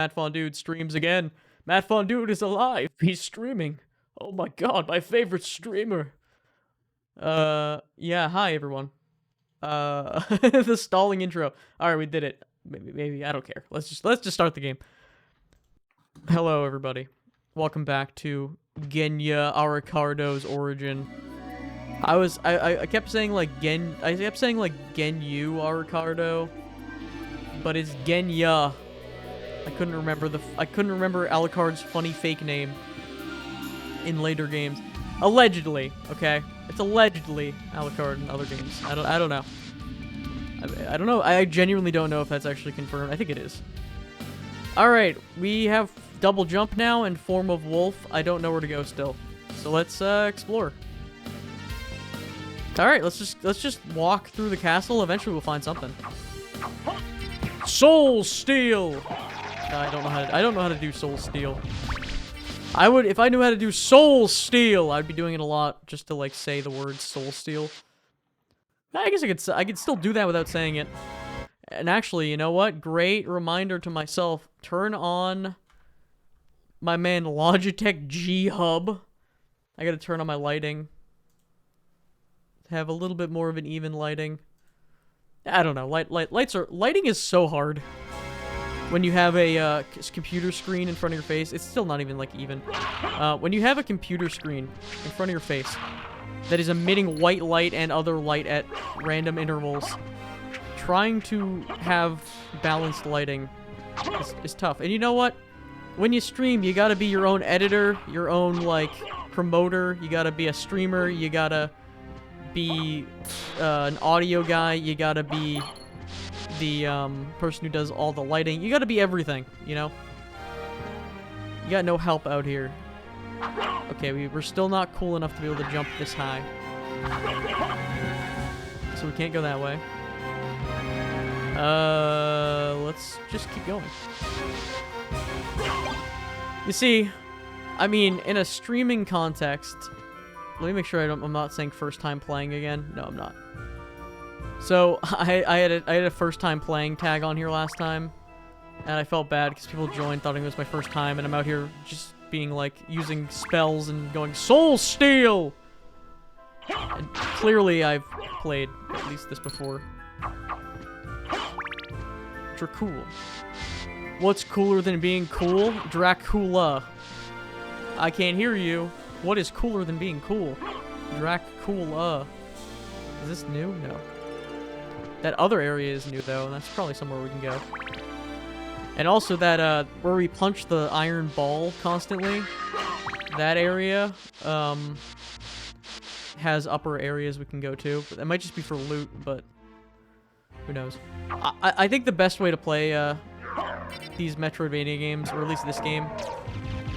Matt Fondude streams again. Matt Fondude is alive. He's streaming. Oh my god, my favorite streamer. Yeah, hi everyone. The stalling intro. Alright, we did it. Maybe, I don't care. Let's just start the game. Hello everybody. Welcome back to Genya Aricardo's Origin. I kept saying like Genyu Aricardo, but it's Genya. I couldn't remember Alucard's funny fake name in later games. Allegedly, okay? It's allegedly Alucard in other games. I don't know. I don't know. I genuinely don't know if that's actually confirmed. I think it is. Alright, we have double jump now and form of wolf. I don't know where to go still. So let's explore. Alright, let's just walk through the castle. Eventually we'll find something. Soul Steel! I don't know how to do Soul Steel. I would, if I knew how to do Soul Steel, I'd be doing it a lot just to like say the word Soul Steel. I guess I could still do that without saying it. And actually, you know what? Great reminder to myself. Turn on my man Logitech G Hub. I gotta turn on my lighting. Have a little bit more of an even lighting. I don't know. Lighting is so hard. When you have a computer screen in front of your face, it's still not even like even. When you have a computer screen in front of your face that is emitting white light and other light at random intervals, trying to have balanced lighting is tough. And you know what? When you stream, you gotta be your own editor, your own like promoter. You gotta be a streamer. You gotta be an audio guy. You gotta be the person who does all the lighting. You gotta be everything, you know? You got no help out here. Okay, we're still not cool enough to be able to jump this high. So we can't go that way. Let's just keep going. You see, I mean, in a streaming context, let me make sure I'm not saying first time playing again. No, I'm not. So, I had a first time playing tag on here last time, and I felt bad because people joined thinking it was my first time, and I'm out here just being like, using spells and going, Soul Steel! And clearly I've played at least this before. Which are cool. What's cooler than being cool? Dracula. I can't hear you. What is cooler than being cool? Dracula. Is this new? No. That other area is new, though, and that's probably somewhere we can go. And also that, where we punch the iron ball constantly, that area, has upper areas we can go to. That might just be for loot, but who knows. I think the best way to play, these Metroidvania games, or at least this game,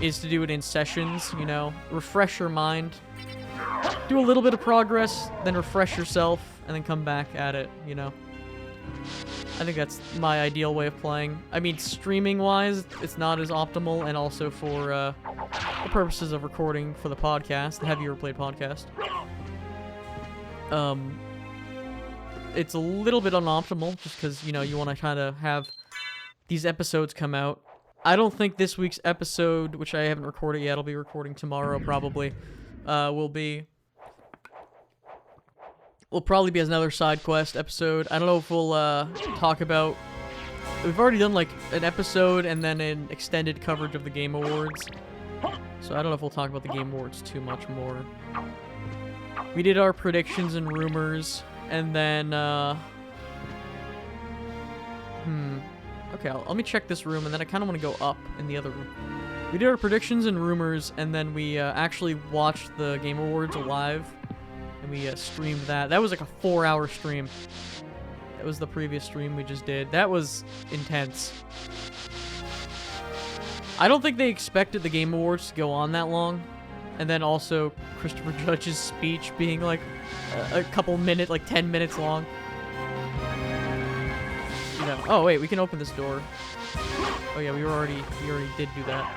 is to do it in sessions, you know? Refresh your mind. Do a little bit of progress, then refresh yourself, and then come back at it, you know? I think that's my ideal way of playing. I mean, streaming-wise, it's not as optimal, and also for the purposes of recording for the podcast, the Have You Ever Played podcast. It's a little bit unoptimal, just because, you know, you want to kind of have these episodes come out. I don't think this week's episode, which I haven't recorded yet, I'll be recording tomorrow probably, will probably be another side quest episode. I don't know if we'll talk about... We've already done like an episode and then an extended coverage of the Game Awards. So I don't know if we'll talk about the Game Awards too much more. We did our predictions and rumors, and then okay, let me check this room, and then I kind of want to go up in the other room. We did our predictions and rumors, and then we actually watched the Game Awards live. And we streamed that. That was like a 4-hour stream. That was the previous stream we just did. That was intense. I don't think they expected the Game Awards to go on that long. And then also Christopher Judge's speech being like a couple minutes, like 10 minutes long. You know. Oh wait, we can open this door. Oh yeah, we already did do that.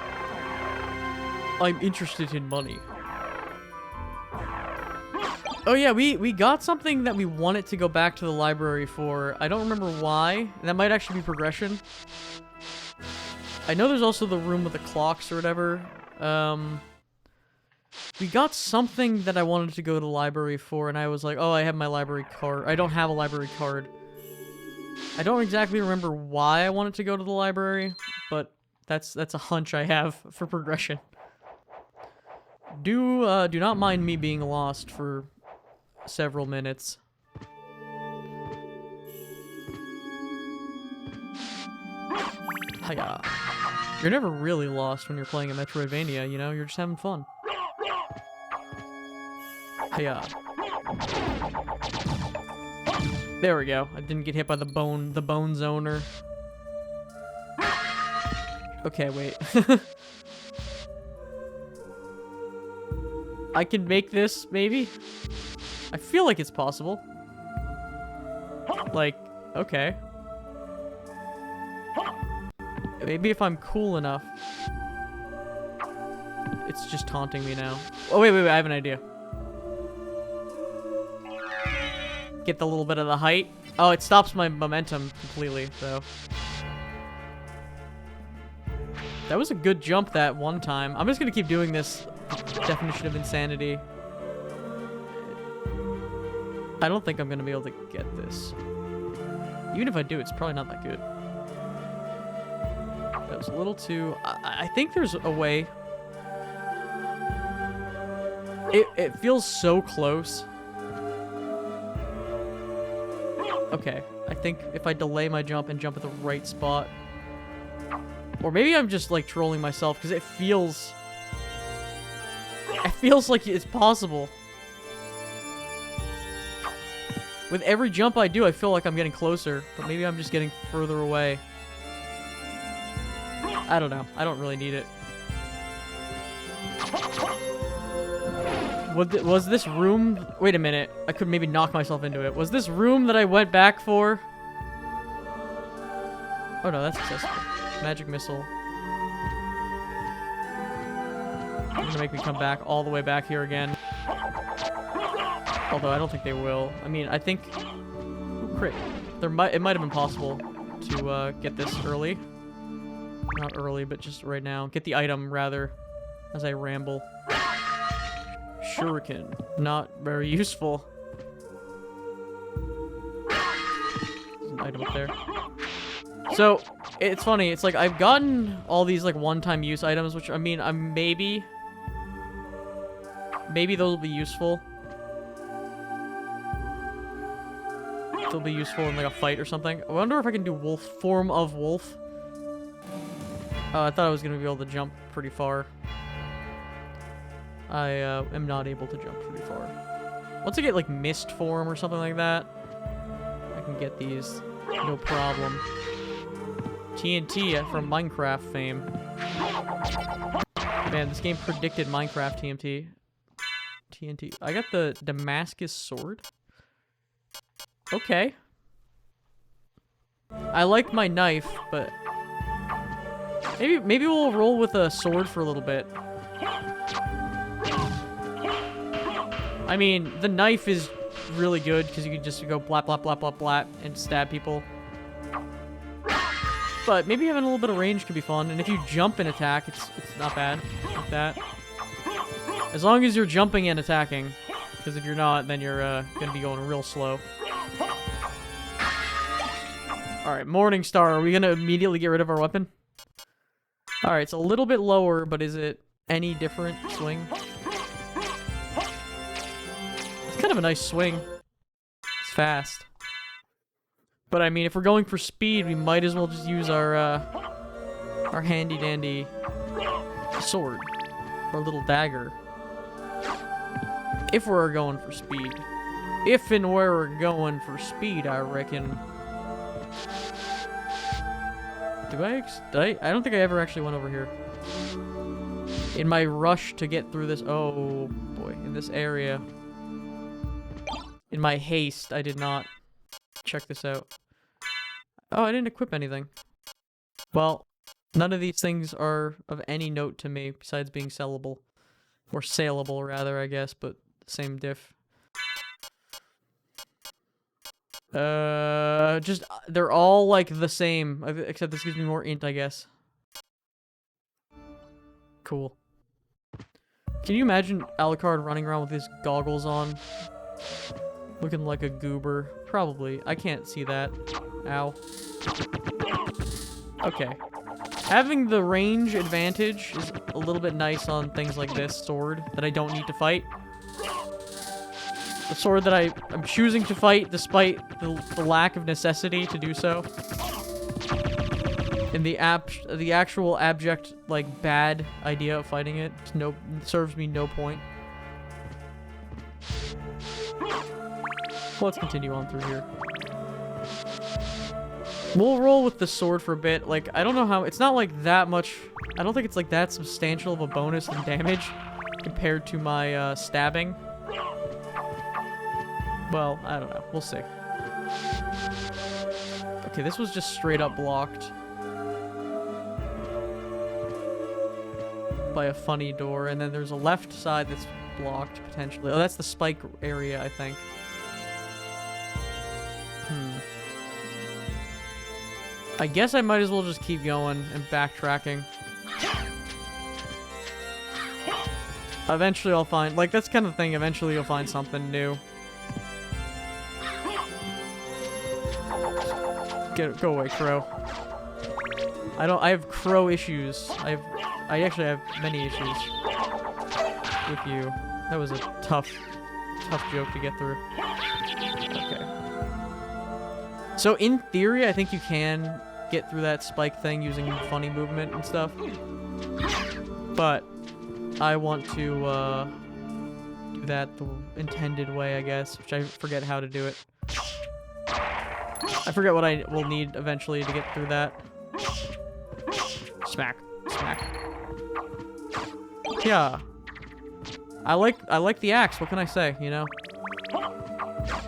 I'm interested in money. Oh yeah, we got something that we wanted to go back to the library for. I don't remember why. That might actually be progression. I know there's also the room with the clocks or whatever. We got something that I wanted to go to the library for, and I was like, oh, I have my library card. I don't have a library card. I don't exactly remember why I wanted to go to the library, but that's a hunch I have for progression. Do not mind me being lost for several minutes. Hiya. You're never really lost when you're playing a Metroidvania, you know? You're just having fun. Hiya. There we go. I didn't get hit by the bone zoner. Okay, wait. I can make this, maybe? I feel like it's possible. Like, okay. Maybe if I'm cool enough. It's just taunting me now. Oh, wait, I have an idea. Get the little bit of the height. Oh, it stops my momentum completely, so. That was a good jump that one time. I'm just gonna keep doing this definition of insanity. I don't think I'm gonna be able to get this. Even if I do, it's probably not that good. That was a little too... I think there's a way. It feels so close. Okay, I think if I delay my jump and jump at the right spot... Or maybe I'm just, like, trolling myself, because it feels... It feels like it's possible. With every jump I do, I feel like I'm getting closer, but maybe I'm just getting further away. I don't know. I don't really need it. Was this room... Wait a minute. I could maybe knock myself into it. Was this room that I went back for? Oh no, that's accessible. Magic missile. They're gonna make me come back all the way back here again. Although I don't think they will. I mean, I think... Ooh, crit. It might have been possible to get this early. Not early, but just right now. Get the item, rather, as I ramble. Shuriken. Not very useful. There's an item up there. So, it's funny. It's like, I've gotten all these, like, one-time use items, which, I mean, maybe those will be useful. They'll be useful in, like, a fight or something. I wonder if I can do wolf, form of wolf. I thought I was going to be able to jump pretty far. I am not able to jump pretty far. Once I get, like, mist form or something like that, I can get these. No problem. TNT from Minecraft fame. Man, this game predicted Minecraft TNT. I got the Damascus sword. Okay. I like my knife, but... Maybe we'll roll with a sword for a little bit. I mean, the knife is really good because you can just go blat blat blat blat blat and stab people. But maybe having a little bit of range could be fun, and if you jump and attack, it's not bad like that. As long as you're jumping and attacking, because if you're not, then you're gonna be going real slow. All right, Morningstar. Are we gonna immediately get rid of our weapon? All right, it's a little bit lower, but is it any different swing? It's kind of a nice swing. It's fast. But I mean, if we're going for speed, we might as well just use our handy dandy sword or little dagger. If we're going for speed. If and where we're going for speed, I reckon. I don't think I ever actually went over here. In my rush to get through this, oh boy, in this area. In my haste, I did not check this out. Oh, I didn't equip anything. Well, none of these things are of any note to me besides being sellable. Or saleable, rather, I guess, but same diff. They're all, like, the same, except this gives me more int, I guess. Cool. Can you imagine Alucard running around with his goggles on? Looking like a goober. Probably. I can't see that. Ow. Okay. Having the range advantage is a little bit nice on things like this sword that I don't need to fight. The sword that I'm choosing to fight despite the lack of necessity to do so. And the actual abject, like, bad idea of fighting it serves me no point. Let's continue on through here. We'll roll with the sword for a bit. Like, I don't know how... It's not, like, that much... I don't think it's, like, that substantial of a bonus in damage compared to my, stabbing. Well, I don't know. We'll see. Okay, this was just straight up blocked by a funny door, and then there's a left side that's blocked, potentially. Oh, that's the spike area, I think. I guess I might as well just keep going and backtracking. Eventually I'll find... Like, that's kind of the thing. Eventually you'll find something new. Go away, crow. I have crow issues. I actually have many issues with you. That was a tough joke to get through. Okay. So in theory, I think you can get through that spike thing using funny movement and stuff. But I want to do that the intended way, I guess, which I forget how to do it. I forget what I will need eventually to get through that. Smack. Smack. Yeah. I like the axe, what can I say, you know?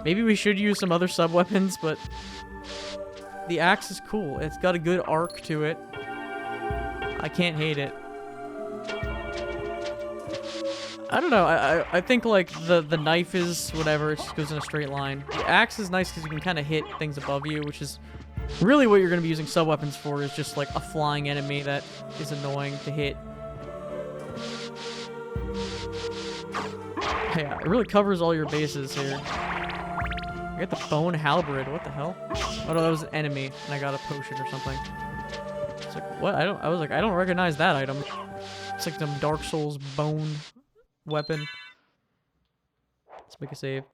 Maybe we should use some other sub-weapons, but the axe is cool. It's got a good arc to it. I can't hate it. I don't know. I think, like, the knife is whatever. It just goes in a straight line. The axe is nice because you can kind of hit things above you, which is really what you're going to be using sub-weapons for, is just, like, a flying enemy that is annoying to hit. Yeah, it really covers all your bases here. I got the bone halberd. What the hell? Oh no, that was an enemy, and I got a potion or something. It's like, what? I was like, I don't recognize that item. It's like some Dark Souls bone weapon. Let's make a save.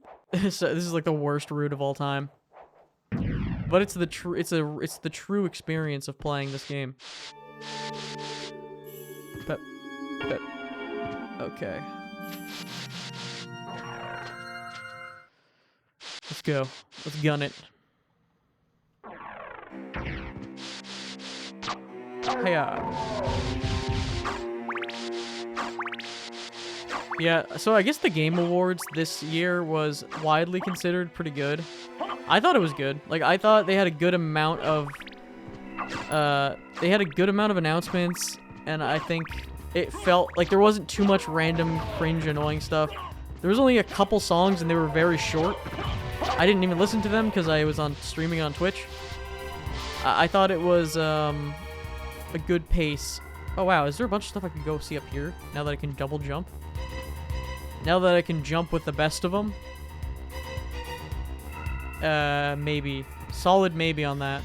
So, this is like the worst route of all time. But it's the true experience of playing this game. But okay. Let's go. Let's gun it. Hiya. Yeah, so I guess the Game Awards this year was widely considered pretty good. I thought it was good. Like, I thought they had a good amount of... announcements, and I think it felt like there wasn't too much random, cringe, annoying stuff. There was only a couple songs, and they were very short. I didn't even listen to them because I was streaming on Twitch. I thought it was a good pace. Oh wow, is there a bunch of stuff I can go see up here now that I can double jump? Now that I can jump with the best of them? Maybe. Solid maybe on that.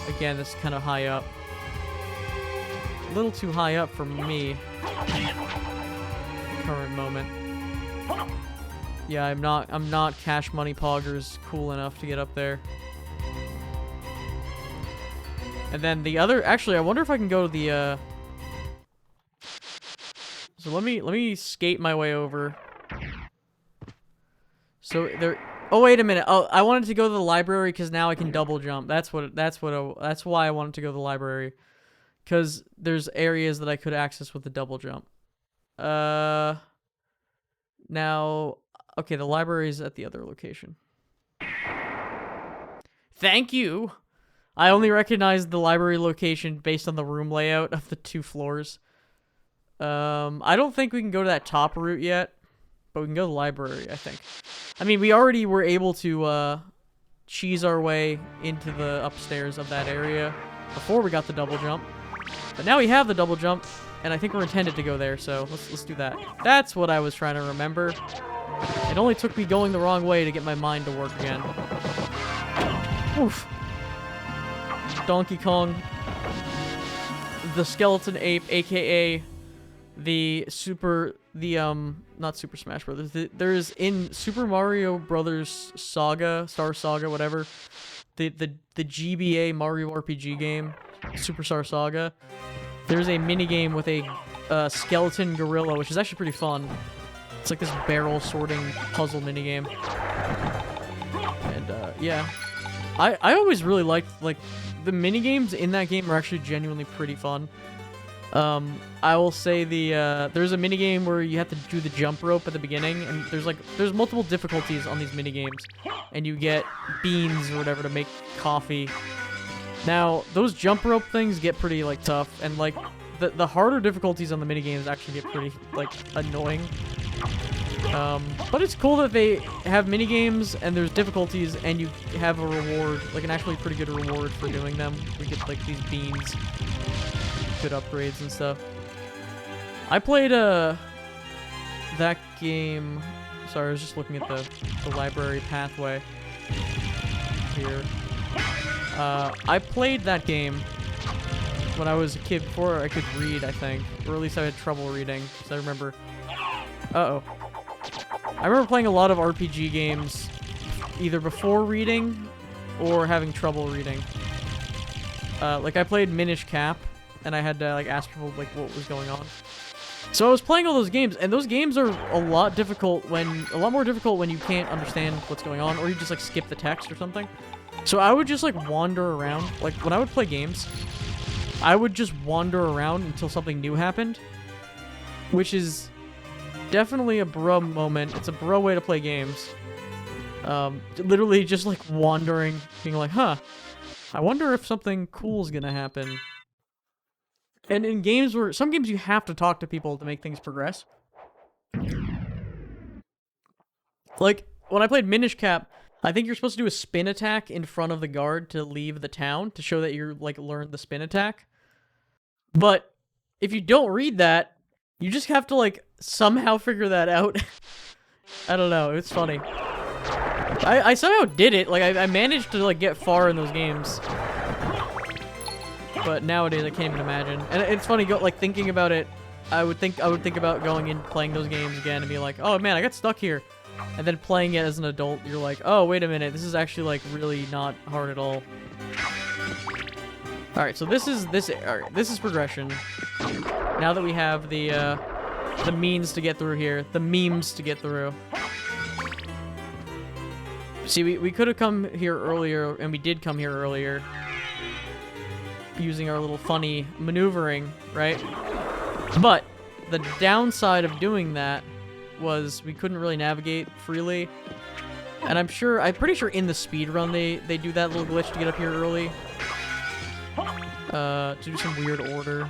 Again, this is kind of high up. A little too high up for me. Current moment. Yeah, I'm not Cash Money Poggers cool enough to get up there. And then the other, actually, I wonder if I can go to the, so let me skate my way over. So there, oh wait a minute. Oh, I wanted to go to the library because now I can double jump. That's why I wanted to go to the library. Because there's areas that I could access with the double jump. Now, okay, the library is at the other location. Thank you! I only recognized the library location based on the room layout of the 2 floors. I don't think we can go to that top route yet, but we can go to the library, I think. I mean, we already were able to, cheese our way into the upstairs of that area before we got the double jump. But now we have the double jump. and I think we're intended to go there, so let's do that. That's what I was trying to remember. It only took me going the wrong way to get my mind to work again. Oof. Donkey Kong, the skeleton ape, aka not Super Smash Brothers. There's in Super Mario Brothers Saga, Star Saga, whatever, the GBA Mario RPG game, Superstar Saga. There's a mini game with a skeleton gorilla, which is actually pretty fun. It's like this barrel sorting puzzle mini game. And yeah, I always really liked the mini games in that game are actually genuinely pretty fun. I will say there's a mini game where you have to do the jump rope at the beginning, and there's multiple difficulties on these mini games, and you get beans or whatever to make coffee. Now those jump rope things get pretty tough, and the harder difficulties on the mini games actually get pretty annoying. But it's cool that they have mini games and there's difficulties, and you have a reward, an actually pretty good reward for doing them. We get these beans, good upgrades and stuff. I played that game. Sorry, I was just looking at the library pathway here. I played that game when I was a kid before I could read, I think, or at least I had trouble reading. So I remember. I remember playing a lot of RPG games either before reading or having trouble reading. I played Minish Cap, and I had to ask people what was going on. So I was playing all those games, and those games are a lot more difficult when you can't understand what's going on, or you just skip the text or something. So I would just wander around. When I would play games, I would just wander around until something new happened, which is definitely a bro moment. It's a bro way to play games. Literally just wandering, being huh, I wonder if something cool is gonna happen. And in games some games you have to talk to people to make things progress. When I played Minish Cap, I think you're supposed to do a spin attack in front of the guard to leave the town to show that you're learned the spin attack. But if you don't read that, you just have to somehow figure that out. I don't know, it's funny. I somehow did it. I managed to get far in those games. But nowadays I can't even imagine. And it's funny thinking about it. I would think about going and playing those games again and be oh man, I got stuck here. And then playing it as an adult, you're oh wait a minute, this is actually really not hard at all. All right, so this is progression. Now that we have the means to get through here, the memes to get through. See, we could have come here earlier, and we did come here earlier, using our little funny maneuvering, right? But the downside of doing that was we couldn't really navigate freely. And I'm pretty sure in the speedrun they do that little glitch to get up here early. To do some weird order.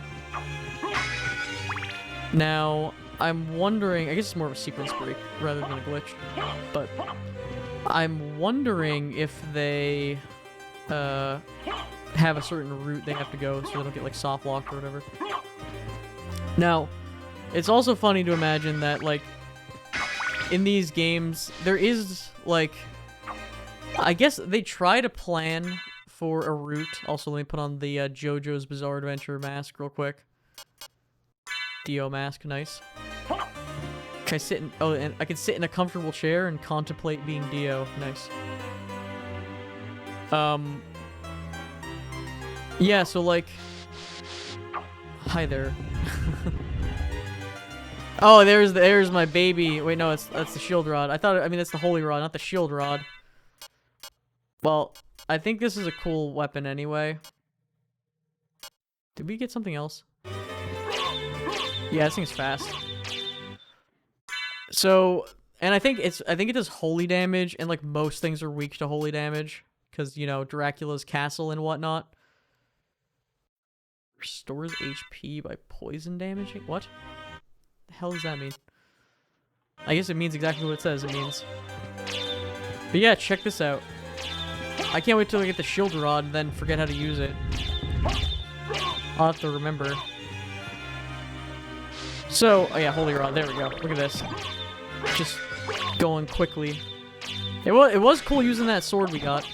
Now, I'm wondering, I guess it's more of a sequence break rather than a glitch, but I'm wondering if they have a certain route they have to go so they don't get soft locked or whatever. Now, it's also funny to imagine that in these games there is I guess they try to plan for a route. Also, let me put on the JoJo's Bizarre Adventure mask real quick. Dio mask, nice. Can I sit in? Oh, and I can sit in a comfortable chair and contemplate being Dio. Nice. Yeah. So hi there. Oh, there's my baby. Wait, no, that's the shield rod. I mean that's the holy rod, not the shield rod. Well, I think this is a cool weapon anyway. Did we get something else? Yeah, this thing's fast. So, and I think it does holy damage, and most things are weak to holy damage because Dracula's castle and whatnot. Restores HP by poison damaging. What? The hell does that mean? I guess it means exactly what it says it means. But yeah, check this out. I can't wait till I get the shield rod and then forget how to use it. I'll have to remember. So, oh yeah, Holy Rod. There we go. Look at this. Just going quickly. It was cool using that sword we got.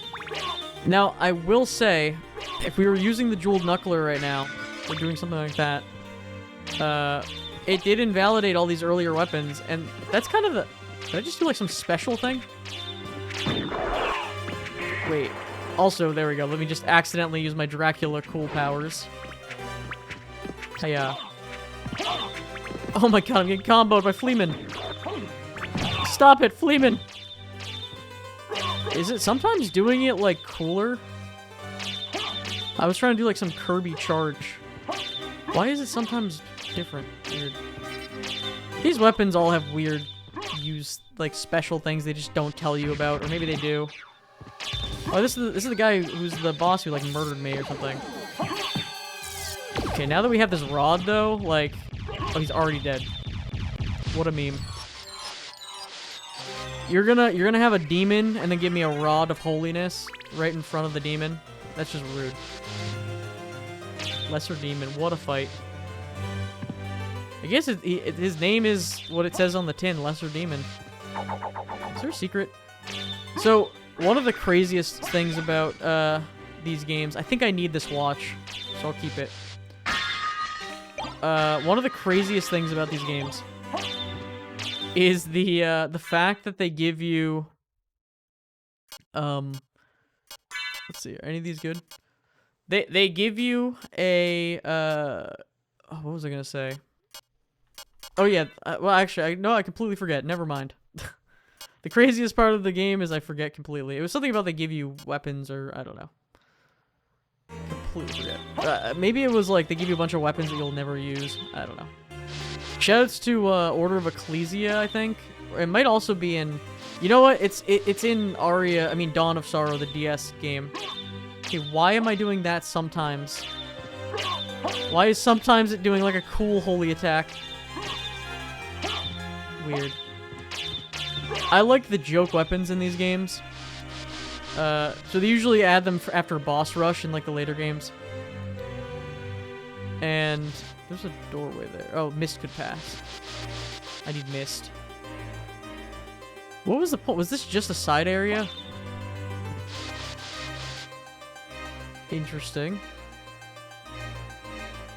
Now, I will say, if we were using the jeweled knuckler right now, or doing something like that, it did invalidate all these earlier weapons, and that's kind of the... Did I just do like some special thing? Wait. Also, there we go. Let me just accidentally use my Dracula cool powers. Hey, oh my god, I'm getting comboed by Fleeman. Stop it, Fleeman! Is it sometimes doing it, like, cooler? I was trying to do, like, some Kirby charge. Why is it sometimes different? Weird. These weapons all have weird like, special things they just don't tell you about. Or maybe they do. Oh, this is the guy who's the boss who, like, murdered me or something. Okay, now that we have this rod, though, like... Oh, he's already dead. What a meme. You're gonna have a demon and then give me a rod of holiness right in front of the demon? That's just rude. Lesser demon, what a fight. I guess his name is what it says on the tin, Lesser Demon. Is there a secret? So, one of the craziest things about these games, I think I need this watch, so I'll keep it. One of the craziest things about these games is the fact that they give you, let's see, are any of these good? They give you a, what was I gonna say? Oh yeah, well actually, I completely forget, never mind. The craziest part of the game is I forget completely. It was something about they give you weapons or, I don't know. Completely forget. Maybe it was like they give you a bunch of weapons that you'll never use. I don't know. Shoutouts to Order of Ecclesia, I think. It might also be in... You know what? It's in Dawn of Sorrow, the DS game. Okay, why am I doing that sometimes? Why is sometimes it doing like a cool holy attack? Weird. I like the joke weapons in these games. So they usually add them after a boss rush in like the later games. And there's a doorway there. Oh, mist could pass. I need mist. What was the point? Was this just a side area? Interesting.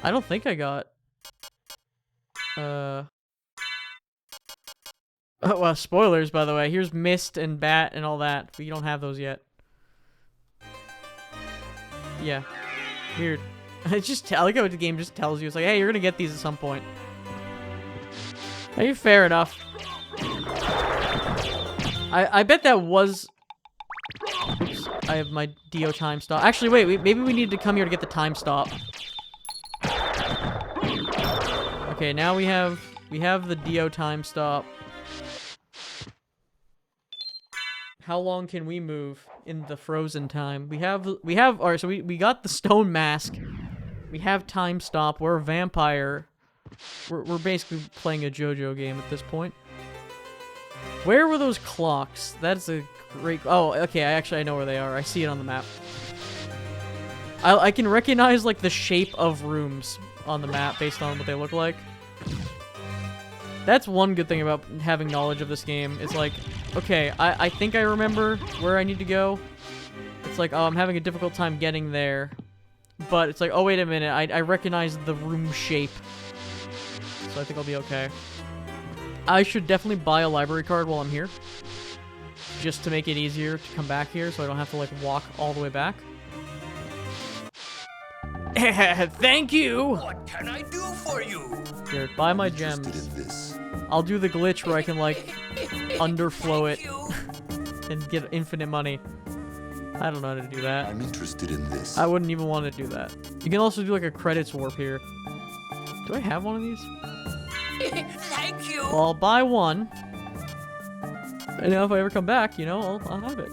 I don't think I got... Oh, well, spoilers, by the way. Here's Mist and Bat and all that, but you don't have those yet. Yeah. Weird. It's just, I like how the game just tells you. It's like, hey, you're gonna get these at some point. Hey, fair enough. I bet that was... Oops, I have my Dio time stop. Actually, wait, maybe we need to come here to get the time stop. Okay, now we have the Dio time stop. How long can we move in the frozen time? We have, alright, so we got the stone mask. We have time stop. We're a vampire. We're basically playing a JoJo game at this point. Where were those clocks? That's a great... Oh, okay, I know where they are. I see it on the map. I can recognize, like, the shape of rooms on the map based on what they look like. That's one good thing about having knowledge of this game. It's like, okay, I think I remember where I need to go. It's like, oh, I'm having a difficult time getting there. But it's like, oh, wait a minute, I recognize the room shape. So I think I'll be okay. I should definitely buy a library card while I'm here. Just to make it easier to come back here so I don't have to, like, walk all the way back. Thank you! What can I do for you? Here, buy my gems. I'll do the glitch where I can, like, underflow it and get infinite money. I don't know how to do that. I'm interested in this. I wouldn't even want to do that. You can also do, like, a credits warp here. Do I have one of these? Thank you! Well, I'll buy one. And now if I ever come back, you know, I'll have it.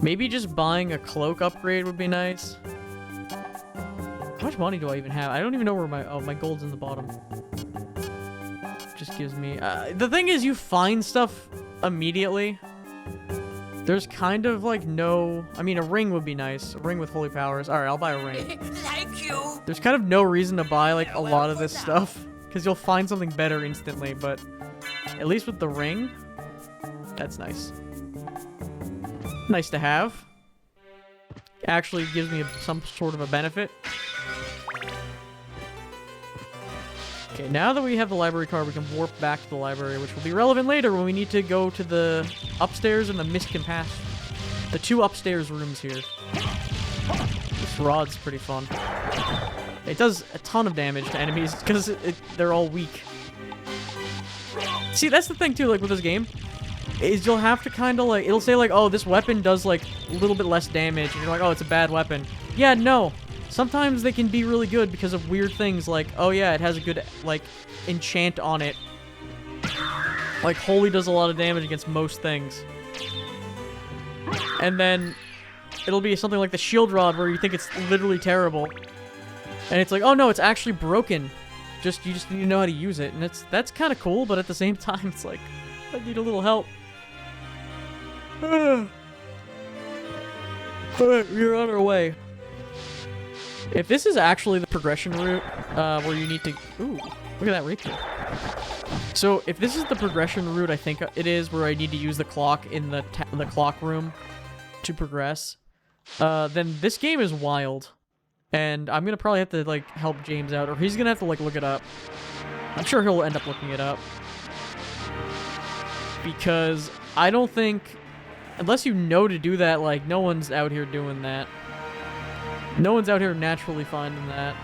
Maybe just buying a cloak upgrade would be nice. How much money do I even have? I don't even know where my... Oh, my gold's in the bottom. Just gives me... the thing is, you find stuff immediately. There's kind of like no... I mean, a ring would be nice. A ring with holy powers. Alright, I'll buy a ring. Thank you. There's kind of no reason to buy like a lot of this stuff. Because you'll find something better instantly, but at least with the ring, that's nice. Nice to have. Actually gives me some sort of a benefit. Okay, now that we have the library card, we can warp back to the library, which will be relevant later when we need to go to the upstairs and the mist can pass. The 2 upstairs rooms here. This rod's pretty fun. It does a ton of damage to enemies because they're all weak. See, that's the thing too, like with this game, is you'll have to kind of like, it'll say like, oh, this weapon does like a little bit less damage, and you're like, oh, it's a bad weapon. Yeah, no. Sometimes they can be really good because of weird things like, oh yeah, it has a good, like, enchant on it. Like, Holy does a lot of damage against most things. And then it'll be something like the Shield Rod where you think it's literally terrible. And it's like, oh no, it's actually broken. You just need to know how to use it. And that's kind of cool, but at the same time, it's like, I need a little help. Alright, we're on our way. If this is actually the progression route, where you need to... Ooh, look at that rapier. So, if this is the progression route, I think it is, where I need to use the clock in the clock room to progress, then this game is wild. And I'm gonna probably have to, like, help James out, or he's gonna have to, like, look it up. I'm sure he'll end up looking it up. Because I don't think... Unless you know to do that, like, no one's out here doing that. No one's out here naturally finding that.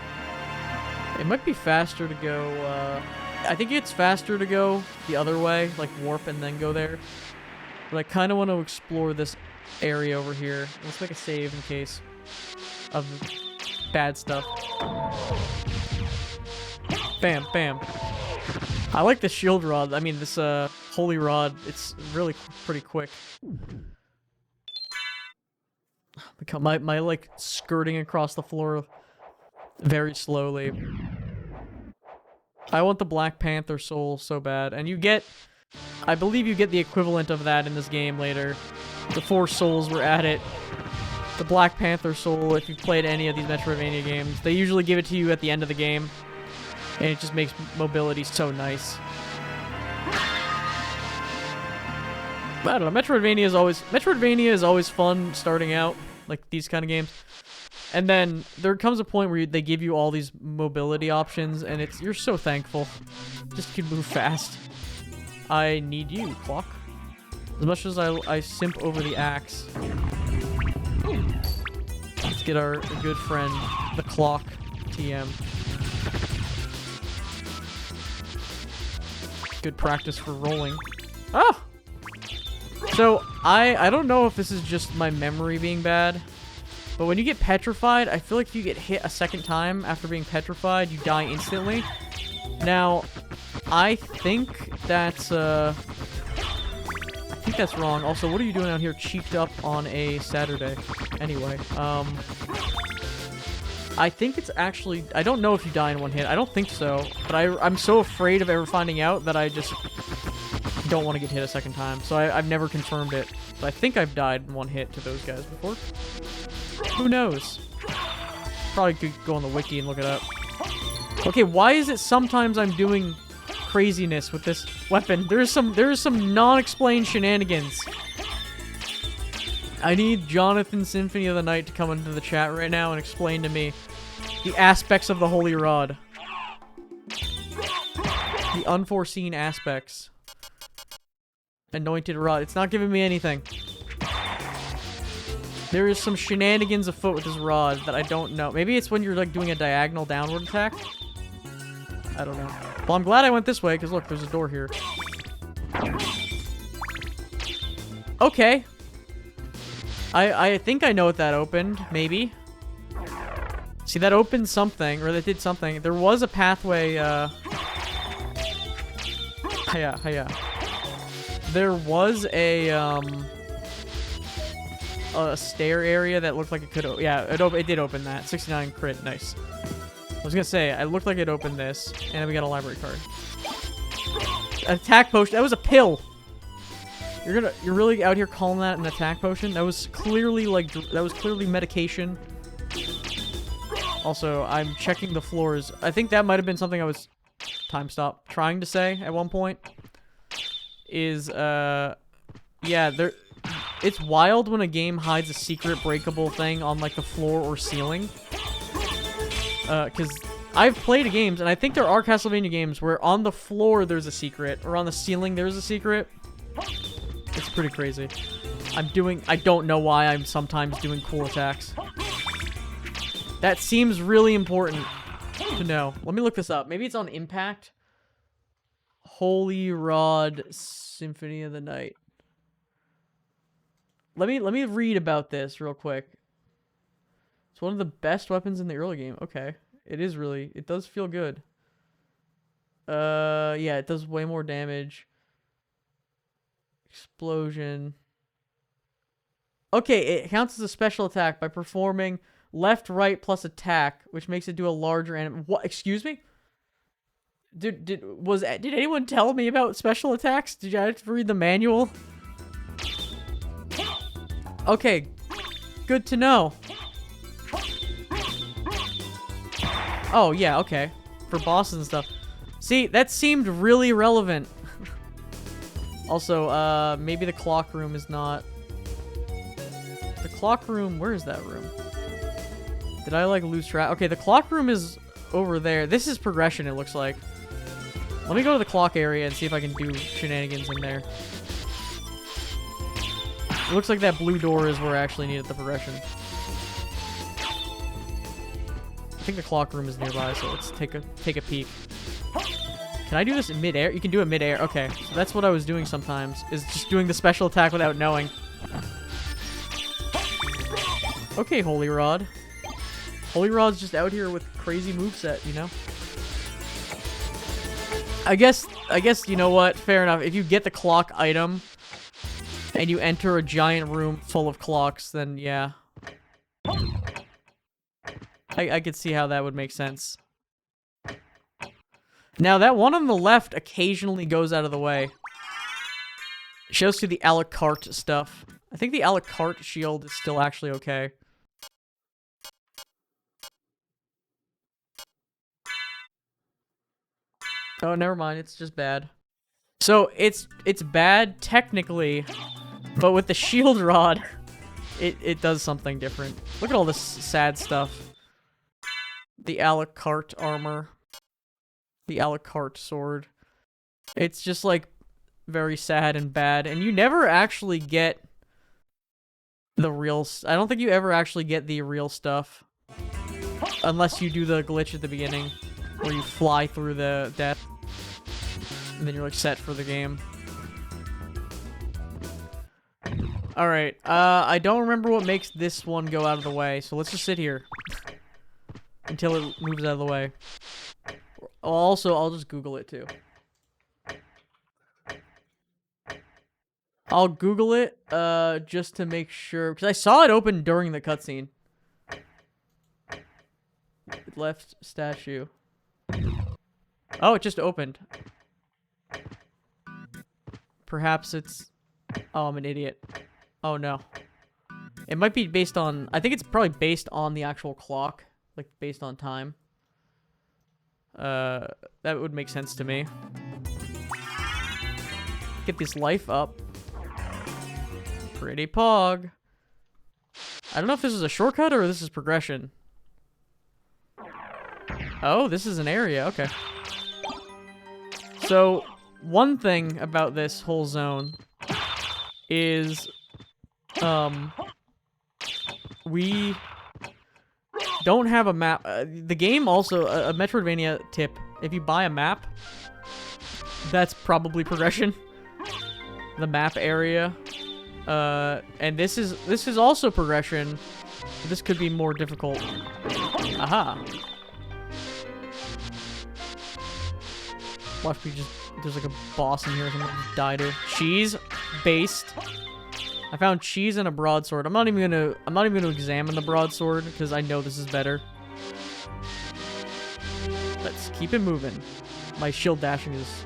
It might be faster to go, I think it's faster to go the other way, like warp and then go there. But I kind of want to explore this area over here. Let's make a save in case of bad stuff. Bam, bam. I like the shield rod. I mean, this, holy rod. It's really pretty quick. My like skirting across the floor very slowly. I want the Black Panther soul so bad, and you get, I believe you get the equivalent of that in this game later. The 4 souls were at it. The Black Panther soul, if you've played any of these Metroidvania games, they usually give it to you at the end of the game, and it just makes mobility so nice. I don't know, Metroidvania is always fun starting out, like these kind of games. And then there comes a point where they give you all these mobility options, and you're so thankful. Just can move fast. I need you, clock. As much as I simp over the axe. Let's get our good friend, the clock TM. Good practice for rolling. Ah! So, I don't know if this is just my memory being bad, but when you get petrified, I feel like if you get hit a second time after being petrified, you die instantly. Now, I think that's wrong. Also, what are you doing out here cheeked up on a Saturday? Anyway, I think it's actually... I don't know if you die in one hit. I don't think so, but I'm so afraid of ever finding out that I just don't want to get hit a second time. So I've never confirmed it. But I think I've died in one hit to those guys before. Who knows? Probably could go on the wiki and look it up. Okay, why is it sometimes I'm doing craziness with this weapon? There is some non-explained shenanigans. I need Jonathan Symphony of the Night to come into the chat right now and explain to me the aspects of the Holy Rod. The unforeseen aspects. Anointed Rod. It's not giving me anything. There is some shenanigans afoot with this rod that I don't know. Maybe it's when you're like doing a diagonal downward attack. I don't know. Well, I'm glad I went this way, because look, there's a door here. Okay. I think I know what that opened, maybe. See, that opened something, or that did something. There was a pathway, Hiya. There was a stair area that looked like it could... Yeah, it did open that. 69 crit. Nice. I was gonna say, it looked like it opened this, and then we got a library card. Attack potion. That was a pill. You're really out here calling that an attack potion? That was clearly like, that was clearly medication. Also, I'm checking the floors. I think that might have been something I was, time stop, trying to say at one point. Is, yeah, it's wild when a game hides a secret breakable thing on, like, the floor or ceiling. Because I've played games, and I think there are Castlevania games where on the floor there's a secret, or on the ceiling there's a secret. It's pretty crazy. I don't know why I'm sometimes doing cool attacks. That seems really important to know. Let me look this up. Maybe it's on Impact. Holy Rod Symphony of the Night. Let me read about this real quick. It's one of the best weapons in the early game. Okay. It does feel good. Yeah, it does way more damage. Explosion. Okay, it counts as a special attack by performing left, right, plus attack, which makes it do a larger anim- What? Excuse me? Did anyone tell me about special attacks? Did I have to read the manual? Okay, good to know. Oh, yeah, okay. For bosses and stuff. See, that seemed really relevant. Also, maybe the clock room is not... The clock room... Where is that room? Did I, like, lose track? Okay, the clock room is over there. This is progression, it looks like. Let me go to the clock area and see if I can do shenanigans in there. It looks like that blue door is where I actually needed the progression. I think the clock room is nearby, so let's take a peek. Can I do this in mid-air? You can do it mid-air. Okay, so that's what I was doing sometimes, is just doing the special attack without knowing. Okay, Holy Rod. Holy Rod's just out here with crazy moveset, you know? I guess, you know what? Fair enough. If you get the clock item, and you enter a giant room full of clocks, then yeah. I could see how that would make sense. Now, that one on the left occasionally goes out of the way. It shows you the a la carte stuff. I think the a la carte shield is still actually okay. Oh, never mind. It's just bad. So, it's bad technically, but with the shield rod, it does something different. Look at all this sad stuff. The a la carte armor. The a la carte sword. It's just, like, very sad and bad. And you never actually get the real... I don't think you ever actually get the real stuff. Unless you do the glitch at the beginning. Where you fly through the death. And then you're, like, set for the game. Alright, I don't remember what makes this one go out of the way. So let's just sit here. Until it moves out of the way. Also, I'll just Google it, too. I'll Google it, just to make sure. Because I saw it open during the cutscene. Left statue. Oh, it just opened. Perhaps it's... Oh, I'm an idiot. Oh, no. It might be based on... I think it's probably based on the actual clock. Like, based on time. That would make sense to me. Get this life up. Pretty pog. I don't know if this is a shortcut or this is progression. Oh, this is an area. Okay. So, one thing about this whole zone is, we don't have a map. The game also, a Metroidvania tip, if you buy a map, that's probably progression. The map area. And this is also progression. This could be more difficult. Aha. Watch me just... There's like a boss in here or something. Just die to. Cheese based. I found cheese and a broadsword. I'm not even gonna examine the broadsword because I know this is better. Let's keep it moving. My shield dashing is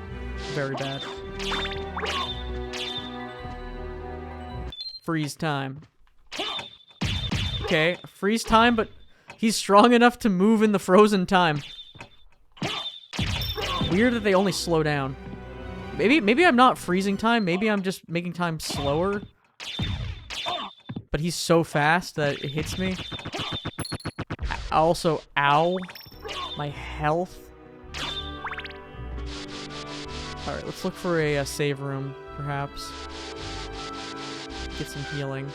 very bad. freeze time. Okay, freeze time, but he's strong enough to move in the frozen time. Weird that they only slow down. Maybe I'm not freezing time. Maybe I'm just making time slower. But he's so fast that it hits me. Also, ow. My health. Alright, let's look for a save room, perhaps. Get some healing.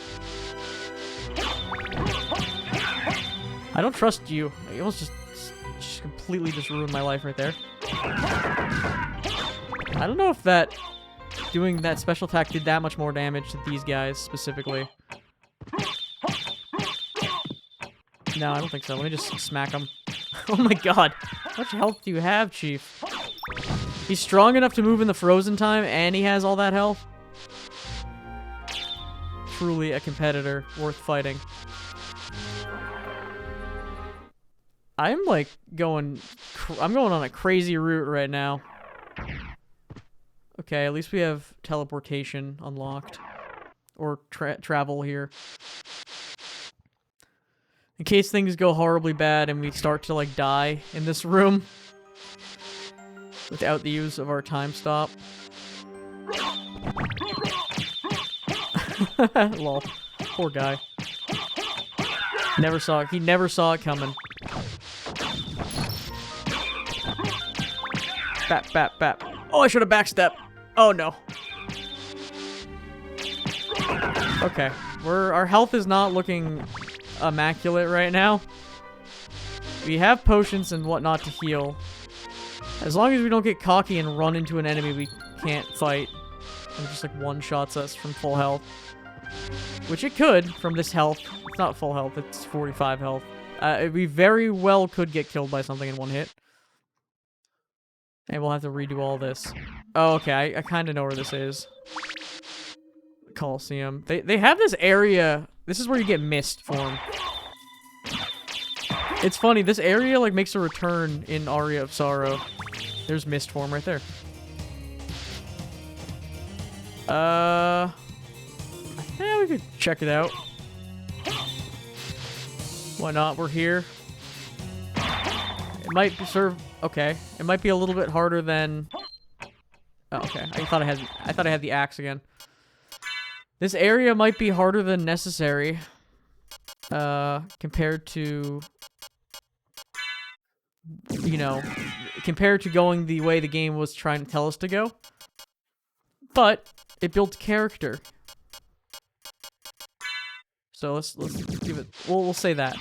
I don't trust you. You almost just completely just ruined my life right there. I don't know if that doing that special attack did that much more damage to these guys specifically. No, I don't think so. Let me just smack him. Oh my god. How much health do you have, Chief? He's strong enough to move in the frozen time, and he has all that health? Truly a competitor worth fighting. I'm like I'm going on a crazy route right now. Okay, at least we have teleportation unlocked. Or travel here. In case things go horribly bad and we start to like die in this room. Without the use of our time stop. Lol. Poor guy. He never saw it coming. Bap, bap, bap. Oh, I should have backstepped. Oh, no. Okay. Our health is not looking immaculate right now. We have potions and whatnot to heal. As long as we don't get cocky and run into an enemy we can't fight. And just like one-shots us from full health. Which it could from this health. It's not full health, it's 45 health. We very well could get killed by something in one hit. And we'll have to redo all this. Oh, okay, I kind of know where this is. Coliseum. They have this area. This is where you get mist form. It's funny, this area like makes a return in Aria of Sorrow. There's mist form right there. Yeah, we could check it out. Why not? We're here. It might serve. Okay, it might be a little bit harder than. Oh, okay. I thought I had the axe again. This area might be harder than necessary. Compared to. You know, compared to going the way the game was trying to tell us to go. But it built character. So let's give it. We'll say that.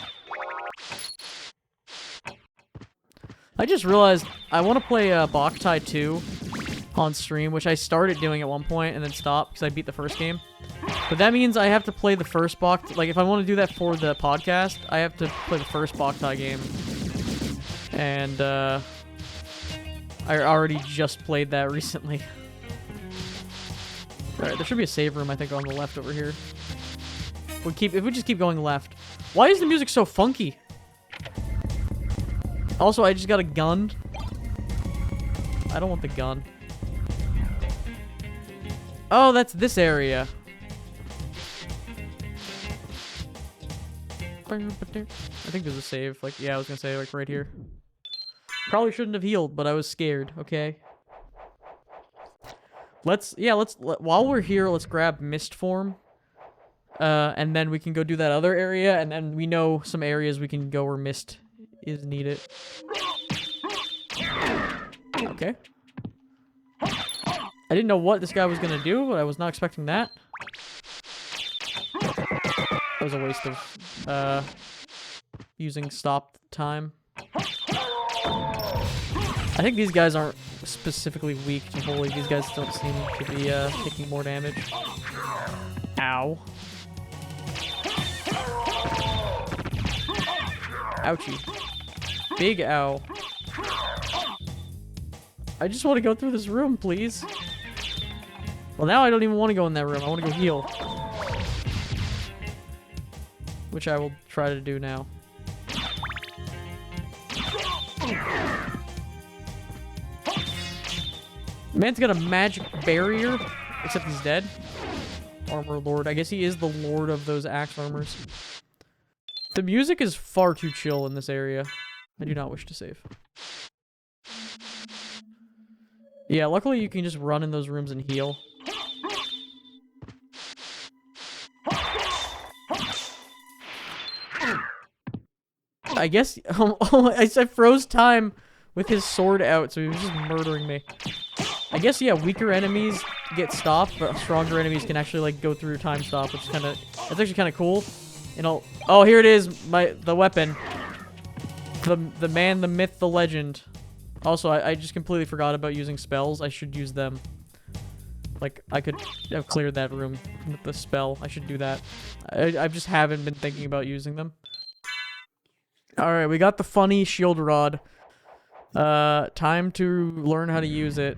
I just realized I want to play Boktai 2 on stream, which I started doing at one point and then stopped because I beat the first game. But that means I have to play the first Boktai. Like if I want to do that for the podcast, I have to play the first Boktai game. And I already just played that recently. Alright, there should be a save room, I think, on the left over here. If we just keep going left. Why is the music so funky? Also, I just got a gun. I don't want the gun. Oh, that's this area. I think there's a save. Like, yeah, I was gonna say, like, right here. Probably shouldn't have healed, but I was scared. Okay. While we're here, let's grab mist form. And then we can go do that other area, and then we know some areas we can go where mist is needed. Okay. I didn't know what this guy was gonna do, but I was not expecting that. That was a waste of, using stop time. I think these guys aren't specifically weak to holy. These guys don't seem to be, taking more damage. Ow. Ouchie. Big ow. I just want to go through this room, please. Well, now I don't even want to go in that room. I want to go heal. Which I will try to do now. Man's got a magic barrier, except he's dead. armor lord. I guess he is the lord of those axe armors. The music is far too chill in this area. I do not wish to save. Yeah, luckily you can just run in those rooms and heal. I guess I froze time with his sword out, so he was just murdering me. I guess, yeah, weaker enemies get stopped, but stronger enemies can actually, like, go through time stop, which is kind of... That's actually kind of cool. And oh, here it is, the weapon. The man, the myth, the legend. Also, I just completely forgot about using spells. I should use them. Like, I could have cleared that room with the spell. I should do that. I just haven't been thinking about using them. Alright, we got the funny shield rod. Time to learn how to use it.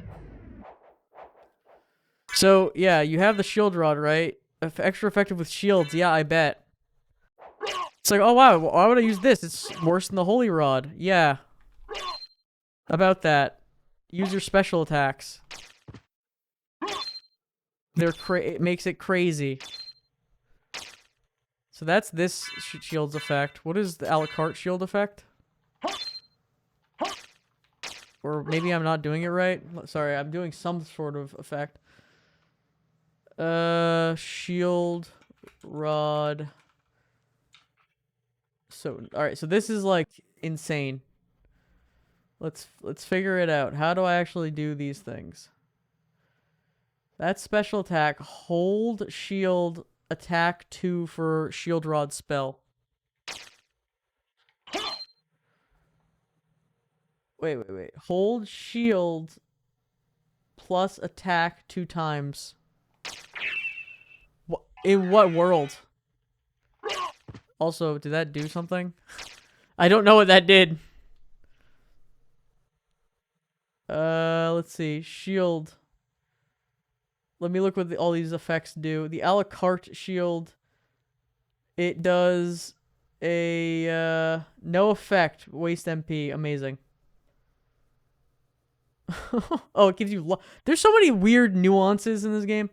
So, yeah, you have the shield rod, right? Extra effective with shields. Yeah, I bet. It's like, oh wow, why would I use this? It's worse than the holy rod. Yeah. About that. Use your special attacks. It makes it crazy. So that's this shield's effect. What is the a la carte shield effect? Or maybe I'm not doing it right. Sorry, I'm doing some sort of effect. Shield rod. So, alright, so this is like insane. Let's figure it out. How do I actually do these things? That's special attack. Hold shield attack 2 for shield rod spell. Wait. Hold shield plus attack 2 times. In what world? Also, did that do something? I don't know what that did. Let's see. Shield. Let me look what all these effects do. The a la carte shield. It does a, no effect. Waste MP. Amazing. Oh, it gives you... There's so many weird nuances in this game.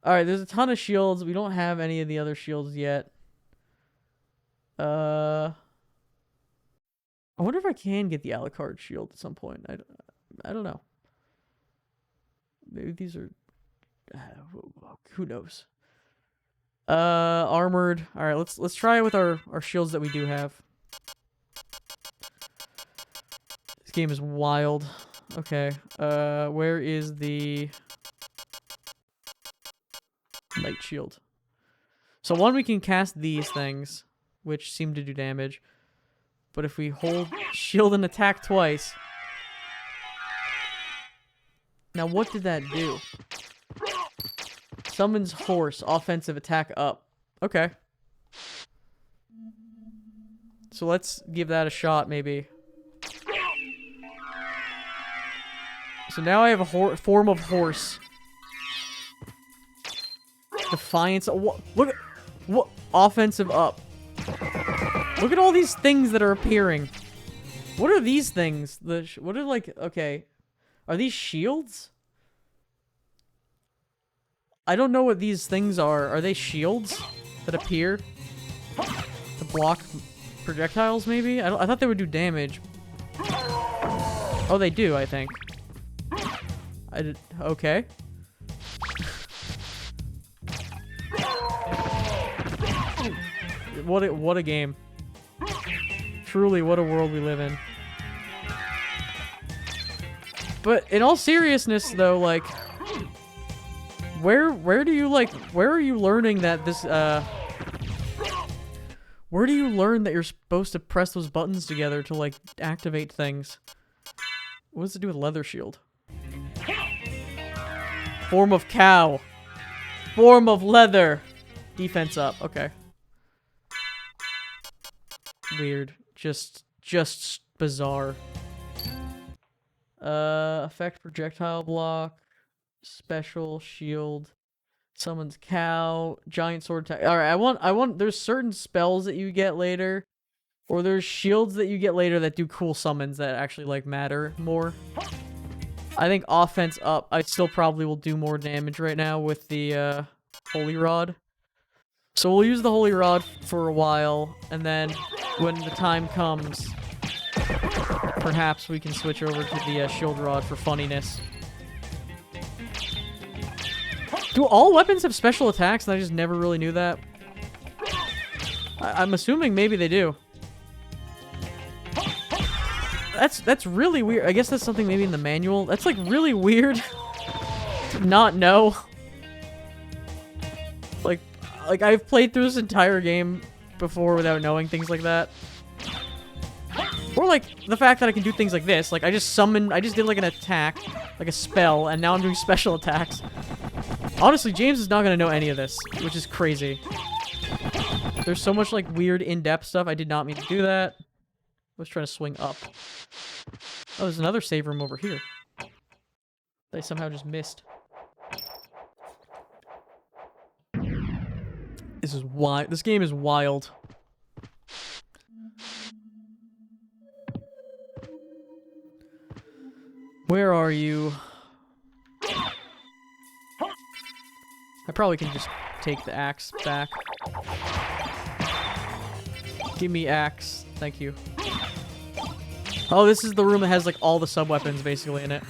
Alright, there's a ton of shields. We don't have any of the other shields yet. I wonder if I can get the a la carte shield at some point. I don't know. Maybe these are... who knows? Armored. Alright, let's try it with our shields that we do have. This game is wild. Okay. Where is the... Light shield? So one, we can cast these things, which seem to do damage. But if we hold shield and attack twice... Now, what did that do? Summons horse, offensive attack up. Okay. So let's give that a shot, maybe. So now I have a form of horse. Defiance. Look at what offensive up. Look at all these things that are appearing. What are these things? What are like? Okay, are these shields? I don't know what these things are. Are they shields that appear to block projectiles? Maybe. I thought they would do damage. Oh, they do. I think. I did. Okay. What a game. Truly, what a world we live in. But in all seriousness, though, like, where do you where are you learning that this where do you learn that you're supposed to press those buttons together to like activate things? What does it do with leather shield? Form of cow. Form of leather. Defense up. Okay. Weird. Just bizarre. Effect projectile block. Special shield. Summons cow. Giant sword attack. Alright, I want there's certain spells that you get later. Or there's shields that you get later that do cool summons that actually like matter more. I think offense up. I still probably will do more damage right now with the Holy Rod. So we'll use the Holy Rod for a while, and then when the time comes, perhaps we can switch over to the Shield Rod for funniness. Do all weapons have special attacks, and I just never really knew that? I'm assuming maybe they do. That's really weird. I guess that's something maybe in the manual. That's like really weird to not know. Like I've played through this entire game before without knowing things like that. Or like the fact that I can do things like this. Like I just did like an attack, like a spell, and now I'm doing special attacks. Honestly, James is not gonna know any of this, which is crazy. There's so much like weird in-depth stuff. I did not mean to do that. I was trying to swing up. Oh, there's another save room over here. That I somehow just missed. This is wild. This game is wild. Where are you? I probably can just take the axe back. Give me axe. Thank you. Oh, this is the room that has like all the sub-weapons basically in it.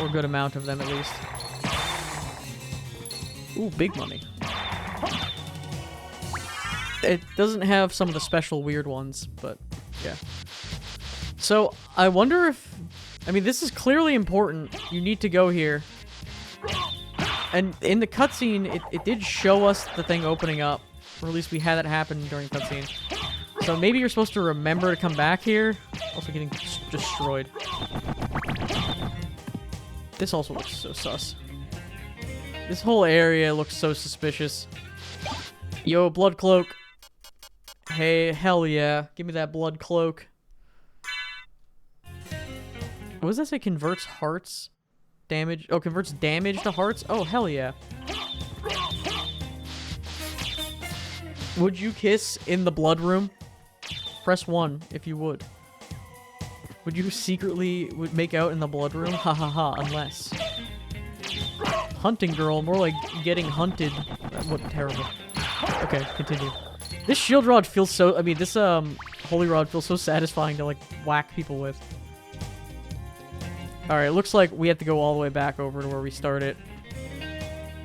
Or a good amount of them at least. Ooh, big money. It doesn't have some of the special weird ones, but yeah. So, I wonder if... I mean, this is clearly important. You need to go here. And in the cutscene, it did show us the thing opening up. Or at least we had that happen during cutscene. So maybe you're supposed to remember to come back here. Also getting destroyed. This also looks so sus. This whole area looks so suspicious. Yo, blood cloak. Hey, hell yeah. Give me that blood cloak. What does that say? Converts hearts? Damage? Oh, converts damage to hearts? Oh, hell yeah. Would you kiss in the blood room? Press 1 if you would. Would you secretly make out in the blood room? Ha ha ha, unless. Hunting girl, more like getting hunted. What terrible. Okay, continue. This shield rod feels so... I mean, this holy rod feels so satisfying to, like, whack people with. Alright, looks like we have to go all the way back over to where we started.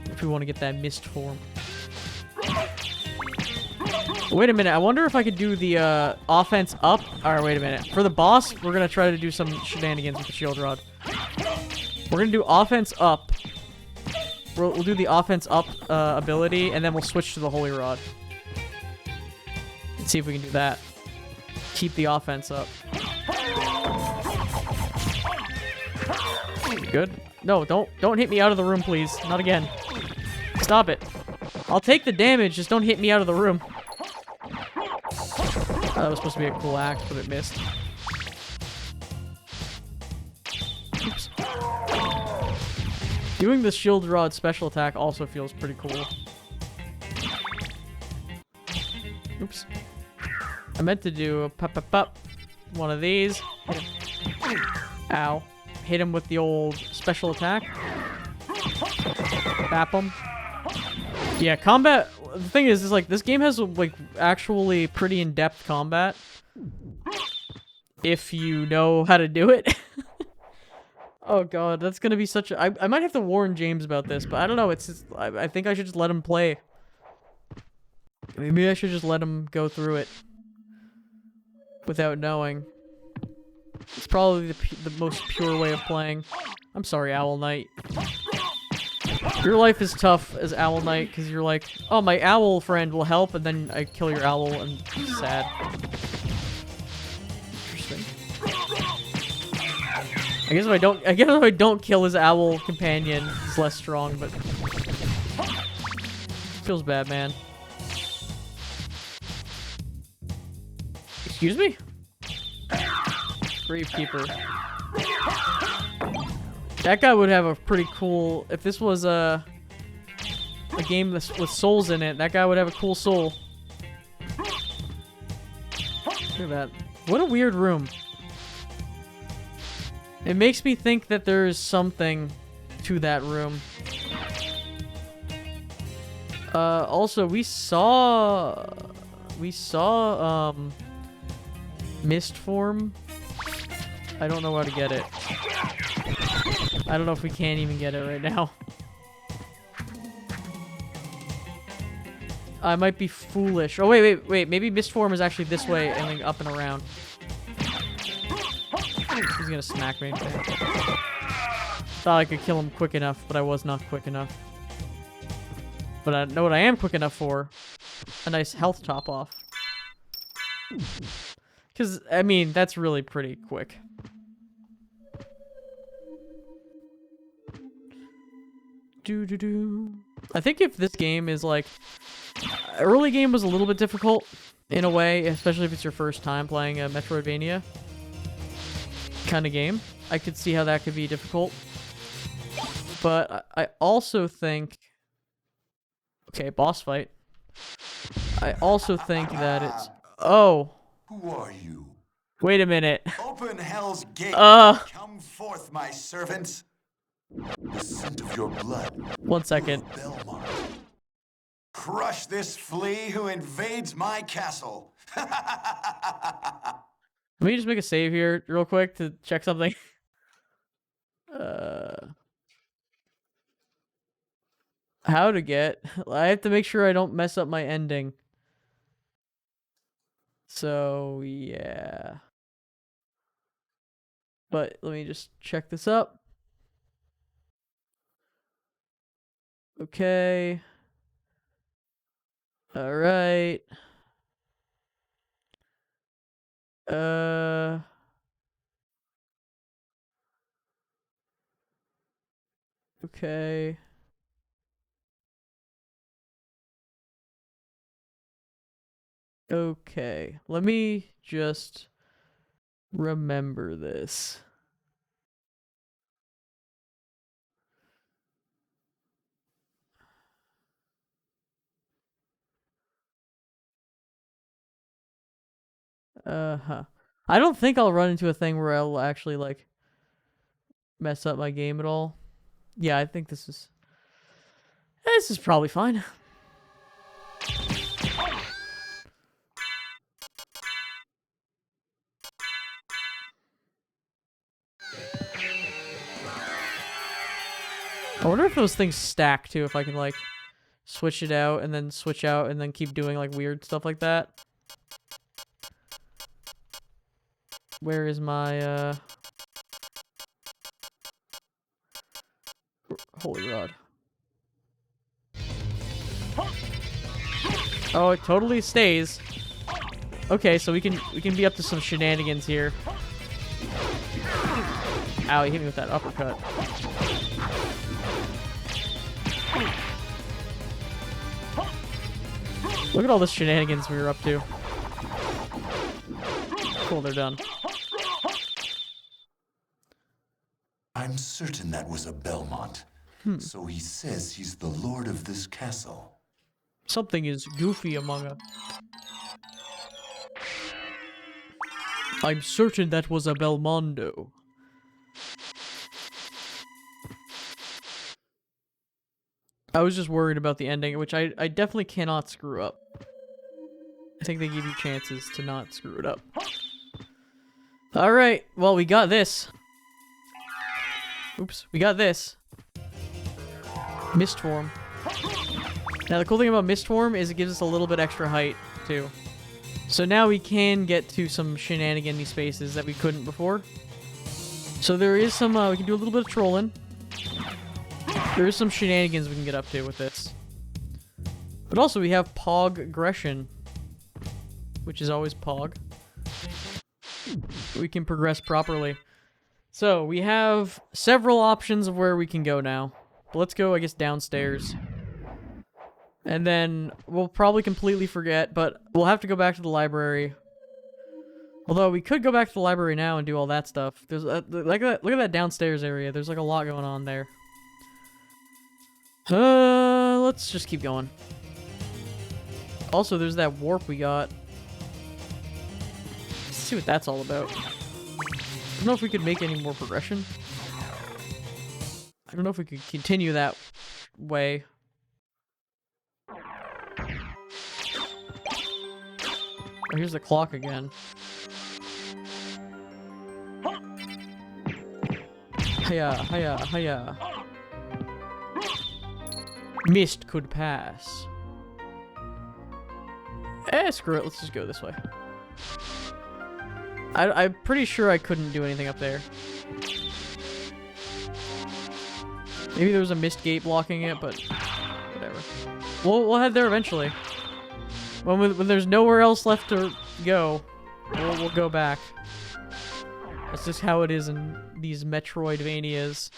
If we want to get that mist form. Wait a minute, I wonder if I could do the offense up. Alright, wait a minute. For the boss, we're going to try to do some shenanigans with the shield rod. We're going to do offense up. We'll do the offense up ability, and then we'll switch to the holy rod. Let's see if we can do that. Keep the offense up. Good. No, don't hit me out of the room, please. Not again. Stop it. I'll take the damage, just don't hit me out of the room. That was supposed to be a cool axe, but it missed. Oops. Doing the shield rod special attack also feels pretty cool. Oops. I meant to do a pop. One of these. Ow. Hit him with the old special attack. Bap him. Yeah, combat... The thing is like, this game has, like, actually pretty in-depth combat. If you know how to do it. Oh god, that's gonna be such a... I might have to warn James about this, but I don't know, it's just... I think I should just let him play. Maybe I should just let him go through it. Without knowing. It's probably the most pure way of playing. I'm sorry, Owl Knight. Your life is tough as Owl Knight, because you're like, oh, my owl friend will help, and then I kill your owl, and it's sad. Interesting. I guess if I don't kill his owl companion, he's less strong, but... Feels bad, man. Excuse me? Gravekeeper. That guy would have a pretty cool... If this was a game with souls in it, that guy would have a cool soul. Look at that. What a weird room. It makes me think that there is something to that room. Also, we saw mist form. I don't know how to get it. I don't know if we can't even get it right now. I might be foolish. Oh, wait. Maybe mist form is actually this way and then up and around. He's gonna smack me. Thought I could kill him quick enough, but I was not quick enough. But I know what I am quick enough for. A nice health top off. Because, I mean, that's really pretty quick. I think if this game is like... Early game was a little bit difficult, in a way, especially if it's your first time playing a Metroidvania kind of game. I could see how that could be difficult. But I also think... Okay, boss fight. I also think that it's... Oh. Who are you? Wait a minute. Open hell's gate. Come forth, my servants. The scent of your blood. 1 second. Belmont. Crush this flea who invades my castle. Let me just make a save here real quick to check something. How to get... I have to make sure I don't mess up my ending. So, yeah. But let me just check this up. Okay. All right. Okay. Okay. Let me just remember this. I don't think I'll run into a thing where I'll actually, like, mess up my game at all. Yeah, I think this is probably fine. I wonder if those things stack, too, if I can, like, switch it out and then switch out and then keep doing, like, weird stuff like that. Where is my, holy rod? Oh, it totally stays. Okay, so we can be up to some shenanigans here. Ow, he hit me with that uppercut. Look at all the shenanigans we were up to. Cool, they're done. I'm certain that was a Belmont. So he says he's the lord of this castle. Something is goofy among us. I'm certain that was a Belmondo. I was just worried about the ending, which I definitely cannot screw up. I think they give you chances to not screw it up. Alright, well, we got this. Oops, we got this. Mist form. Now, the cool thing about mist form is it gives us a little bit extra height, too. So now we can get to some shenanigan-y spaces that we couldn't before. So there is some, we can do a little bit of trolling. There is some shenanigans we can get up to with this. But also we have Pog aggression, which is always Pog. We can progress properly. So we have several options of where we can go now. But let's go, I guess, downstairs. And then we'll probably completely forget, but we'll have to go back to the library. Although we could go back to the library now and do all that stuff. There's look at that downstairs area. There's like a lot going on there. Let's just keep going. Also, there's that warp we got. Let's see what that's all about. don't know if we could make any more progression. I don't know if we could continue that way. Oh, here's the clock again. Hiya, hiya, hiya. Mist could pass. Screw it. Let's just go this way. I'm pretty sure I couldn't do anything up there. Maybe there was a mist gate blocking it, but whatever. We'll head there eventually. When there's nowhere else left to go, we'll go back. That's just how it is in these Metroidvanias.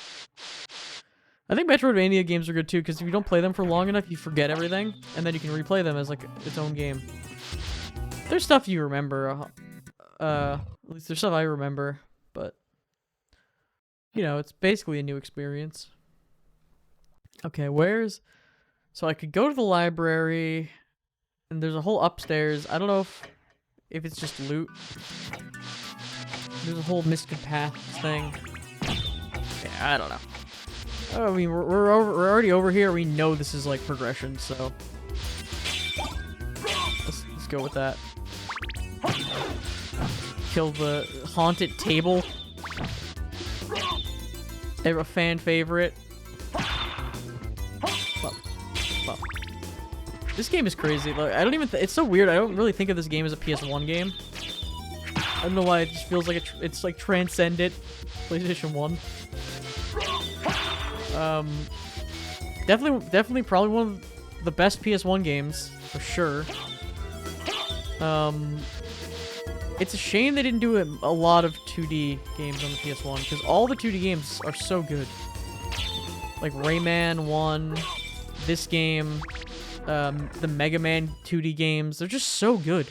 I think Metroidvania games are good too, because if you don't play them for long enough, you forget everything, and then you can replay them as like its own game. There's stuff you remember. At least there's stuff I remember, but you know, it's basically a new experience. Okay, so I could go to the library, and there's a whole upstairs. I don't know if it's just loot. There's a whole Mystic Path thing. Yeah, I don't know. I mean, we're already over here. We know this is like progression, so let's go with that. Kill the haunted table. They're a fan favorite. Well, this game is crazy. Like, I don't even. It's so weird. I don't really think of this game as a PS1 game. I don't know why. It just feels like it's like transcended PlayStation 1. Definitely probably one of the best PS1 games for sure. It's a shame they didn't do a lot of 2D games on the PS1, because all the 2D games are so good. Like Rayman 1, this game, the Mega Man 2D games, they're just so good.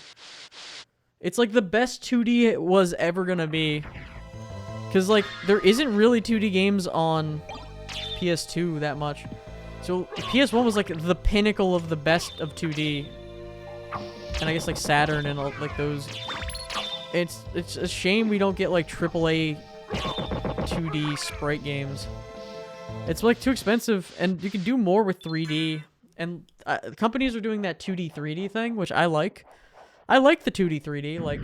It's like the best 2D it was ever gonna be. Because like, there isn't really 2D games on PS2 that much. So PS1 was like the pinnacle of the best of 2D. And I guess like Saturn and all, like those. It's a shame we don't get like AAA 2D sprite games. It's like too expensive, and you can do more with 3D. And companies are doing that 2D 3D thing, which I like. I like the 2D 3D. Like,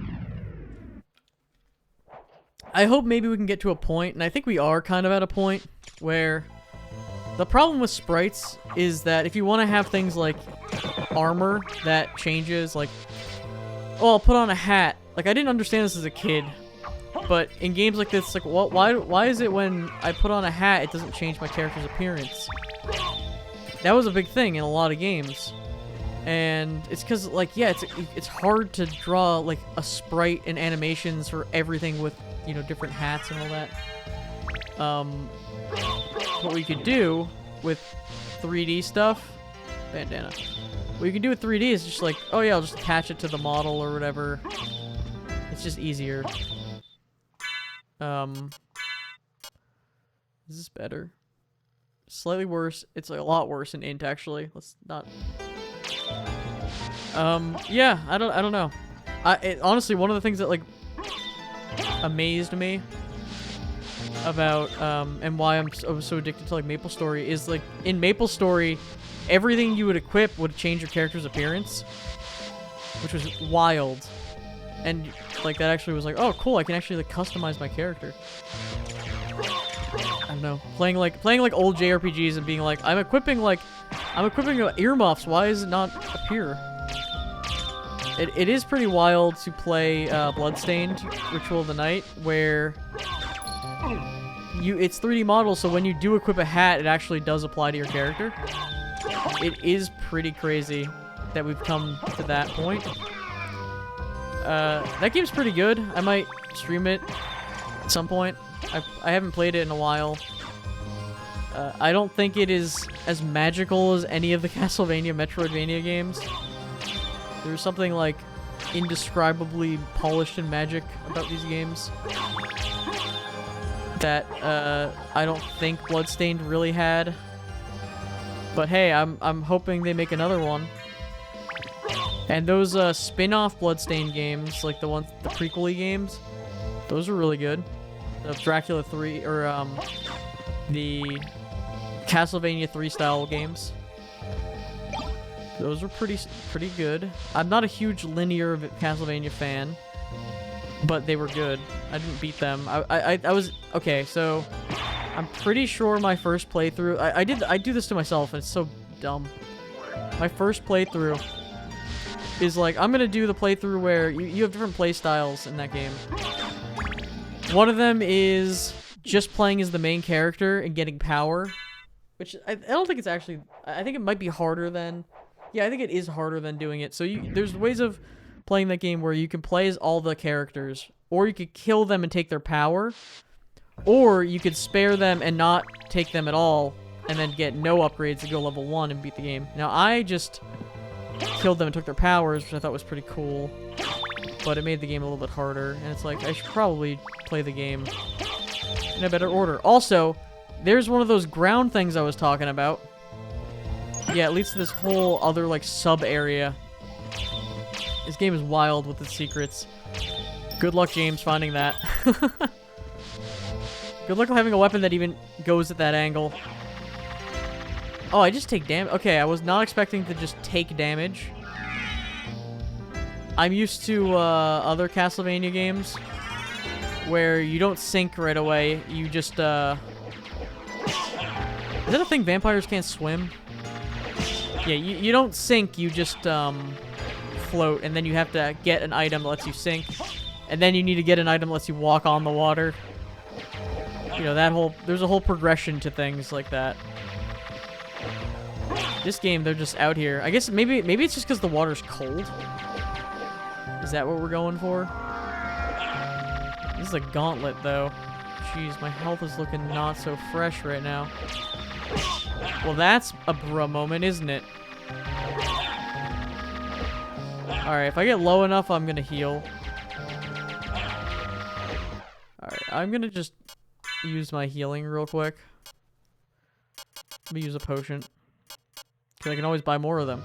I hope maybe we can get to a point, and I think we are kind of at a point where the problem with sprites is that if you want to have things like armor that changes, like, oh, I'll put on a hat. Like, I didn't understand this as a kid, but in games like this, like, why is it when I put on a hat, it doesn't change my character's appearance? That was a big thing in a lot of games. And it's because, like, yeah, it's hard to draw, like, a sprite and animations for everything with, you know, different hats and all that. What we could do with 3D stuff, bandana. What you can do with 3D is just like, oh yeah, I'll just attach it to the model or whatever. It's just easier. Is this better? Slightly worse. It's a lot worse in int, actually. Let's not. Yeah, I don't know. Honestly, one of the things that like amazed me about and why I'm so addicted to like MapleStory is like in MapleStory, everything you would equip would change your character's appearance, which was wild. And like that actually was like, oh cool, I can actually like customize my character. I don't know, playing like old JRPGs and being like, I'm equipping earmuffs. Why does it not appear? It is pretty wild to play Bloodstained Ritual of the Night, where it's 3D models, so when you do equip a hat, it actually does apply to your character. It is pretty crazy that we've come to that point. That game's pretty good. I might stream it at some point. I haven't played it in a while. I don't think it is as magical as any of the Castlevania Metroidvania games. There's something like indescribably polished and magic about these games that I don't think Bloodstained really had. But hey, I'm hoping they make another one. And those spin-off Bloodstained games, like the prequel-y games, those are really good. of Dracula 3 or the Castlevania 3 style games. Those were pretty good. I'm not a huge linear Castlevania fan, but they were good. I didn't beat them. I was okay. So I'm pretty sure my first playthrough. I do this to myself, and it's so dumb. My first playthrough is like I'm gonna do the playthrough where you have different play styles in that game. One of them is just playing as the main character and getting power, which I don't think it's actually. I think it might be harder than. Yeah, I think it is harder than doing it. So there's ways of playing that game where you can play as all the characters, or you could kill them and take their power, or you could spare them and not take them at all, and then get no upgrades to go level 1 and beat the game. Now, I just killed them and took their powers, which I thought was pretty cool, but it made the game a little bit harder, and it's like, I should probably play the game in a better order. Also, there's one of those ground things I was talking about. Yeah, it leads to this whole other, like, sub-area. This game is wild with its secrets. Good luck, James, finding that. Good luck having a weapon that even goes at that angle. Oh, I just take damage. Okay, I was not expecting to just take damage. I'm used to other Castlevania games where you don't sink right away. You just, Is that a thing? Vampires can't swim? Yeah, you don't sink, you just, float, and then you have to get an item that lets you sink, and then you need to get an item that lets you walk on the water. You know, there's a whole progression to things like that. This game, they're just out here. I guess maybe it's just because the water's cold. Is that what we're going for? This is a gauntlet, though. Jeez, my health is looking not so fresh right now. Well, that's a bruh moment, isn't it? Alright, if I get low enough, I'm gonna heal. Alright, I'm gonna just use my healing real quick. Let me use a potion. Because I can always buy more of them.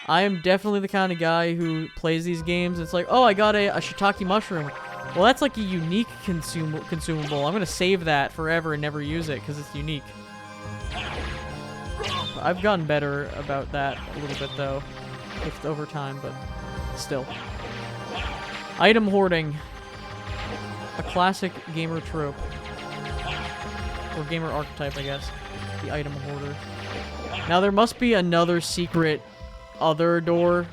I am definitely the kind of guy who plays these games. It's like, oh, I got a shiitake mushroom. Well, that's like a unique consumable. I'm gonna save that forever and never use it because it's unique. I've gotten better about that a little bit, though. It's over time, but still. Item hoarding. A classic gamer trope. Or gamer archetype, I guess. The item hoarder. Now, there must be another secret other door.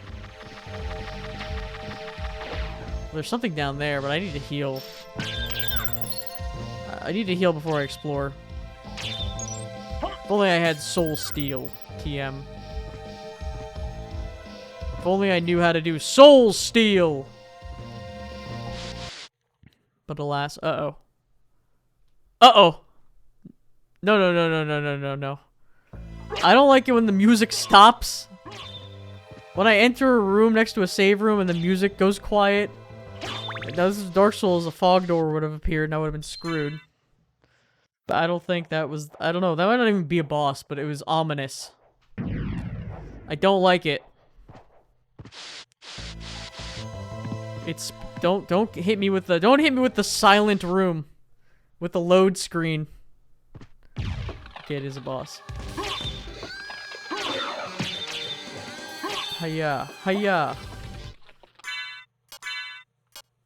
There's something down there, but I need to heal. I need to heal before I explore. If only I had Soul Steel, TM. If only I knew how to do Soul Steel! But alas, uh-oh. Uh-oh! No. I don't like it when the music stops. When I enter a room next to a save room and the music goes quiet. Now, this is Dark Souls, a fog door would have appeared and I would have been screwed. But I don't think that was... I don't know, that might not even be a boss, but it was ominous. I don't like it. It's... Don't hit me with the... Don't hit me with the silent room. With the load screen. Okay, it is a boss. Hiya. Hiya.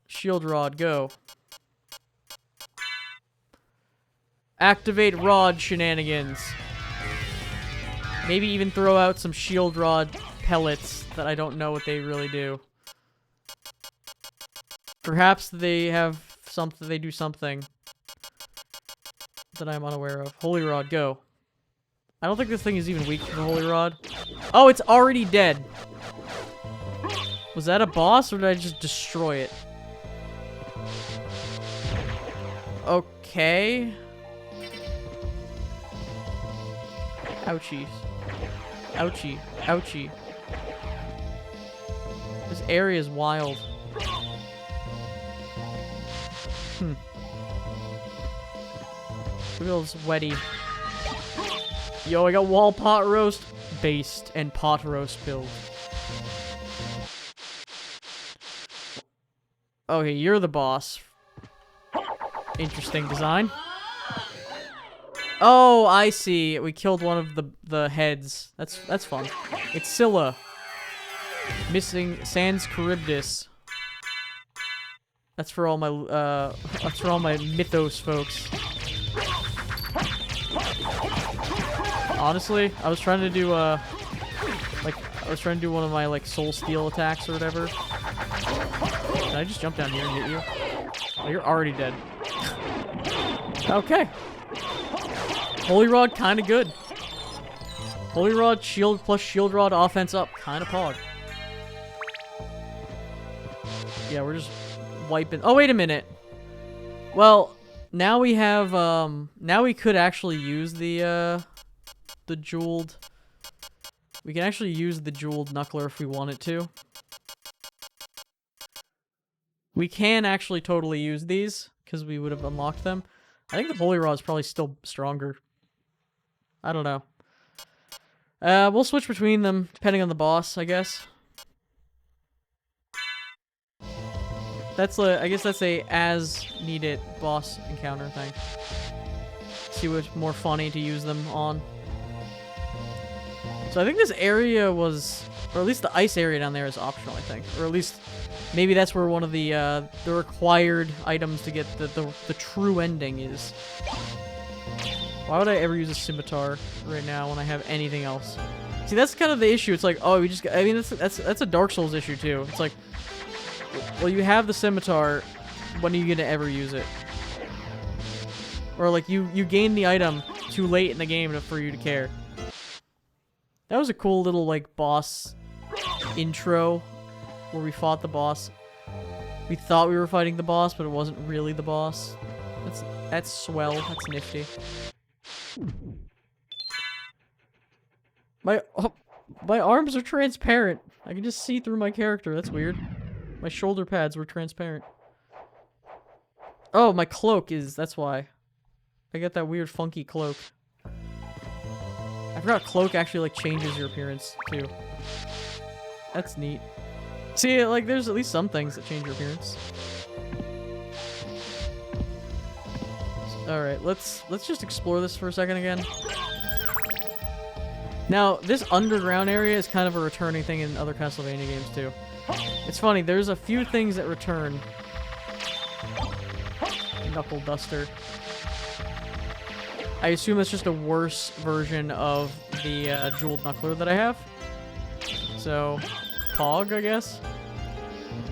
Shield rod, go. Activate rod shenanigans. Maybe even throw out some shield rod pellets that I don't know what they really do. Perhaps they have something, they do something that I'm unaware of. Holy rod, go. I don't think this thing is even weak to the holy rod. Oh, it's already dead. Was that a boss or did I just destroy it? Okay. Ouchies. Ouchie. Ouchie. This area is wild. Look at all this sweaty. Yo, I got wall pot roast based and pot roast build. Okay, you're the boss. Interesting design. Oh, I see. We killed one of the heads. That's fun. It's Scylla. Missing Sans Charybdis. That's for all my Mythos folks. Honestly, I was trying to do one of my like soul steal attacks or whatever. Did I just jump down here and hit you? Oh, you're already dead. Okay. Holy Rod, kind of good. Holy Rod, shield plus shield rod, offense up, kind of pog. Yeah, we're just wiping. Oh, wait a minute. Well, now we have, now we could actually use the jeweled. We can actually use the jeweled knuckler if we wanted to. We can actually totally use these because we would have unlocked them. I think the Holy Rod is probably still stronger. I don't know. We'll switch between them depending on the boss, I guess. That's I guess that's a as-needed boss encounter thing. See what's more funny to use them on. So I think this area was, or at least the ice area down there is optional, I think. Or at least, maybe that's where one of the required items to get the true ending is. Why would I ever use a scimitar right now when I have anything else? See, that's kind of the issue. It's like, oh, we just, I mean, that's a Dark Souls issue too. It's like, well, you have the scimitar, when are you gonna ever use it? Or like, you gain the item too late in the game for you to care. That was a cool little, like, boss intro where we fought the boss. We thought we were fighting the boss, but it wasn't really the boss. That's swell. That's nifty. My arms are transparent. I can just see through my character. That's weird. My shoulder pads were transparent. Oh, my cloak is... That's why. I got that weird funky cloak. I forgot cloak actually, like, changes your appearance, too. That's neat. See, like, there's at least some things that change your appearance. Alright, let's just explore this for a second again. Now, this underground area is kind of a returning thing in other Castlevania games, too. It's funny, there's a few things that return. Knuckle Duster. I assume that's just a worse version of the jeweled knuckler that I have. So, Pog, I guess.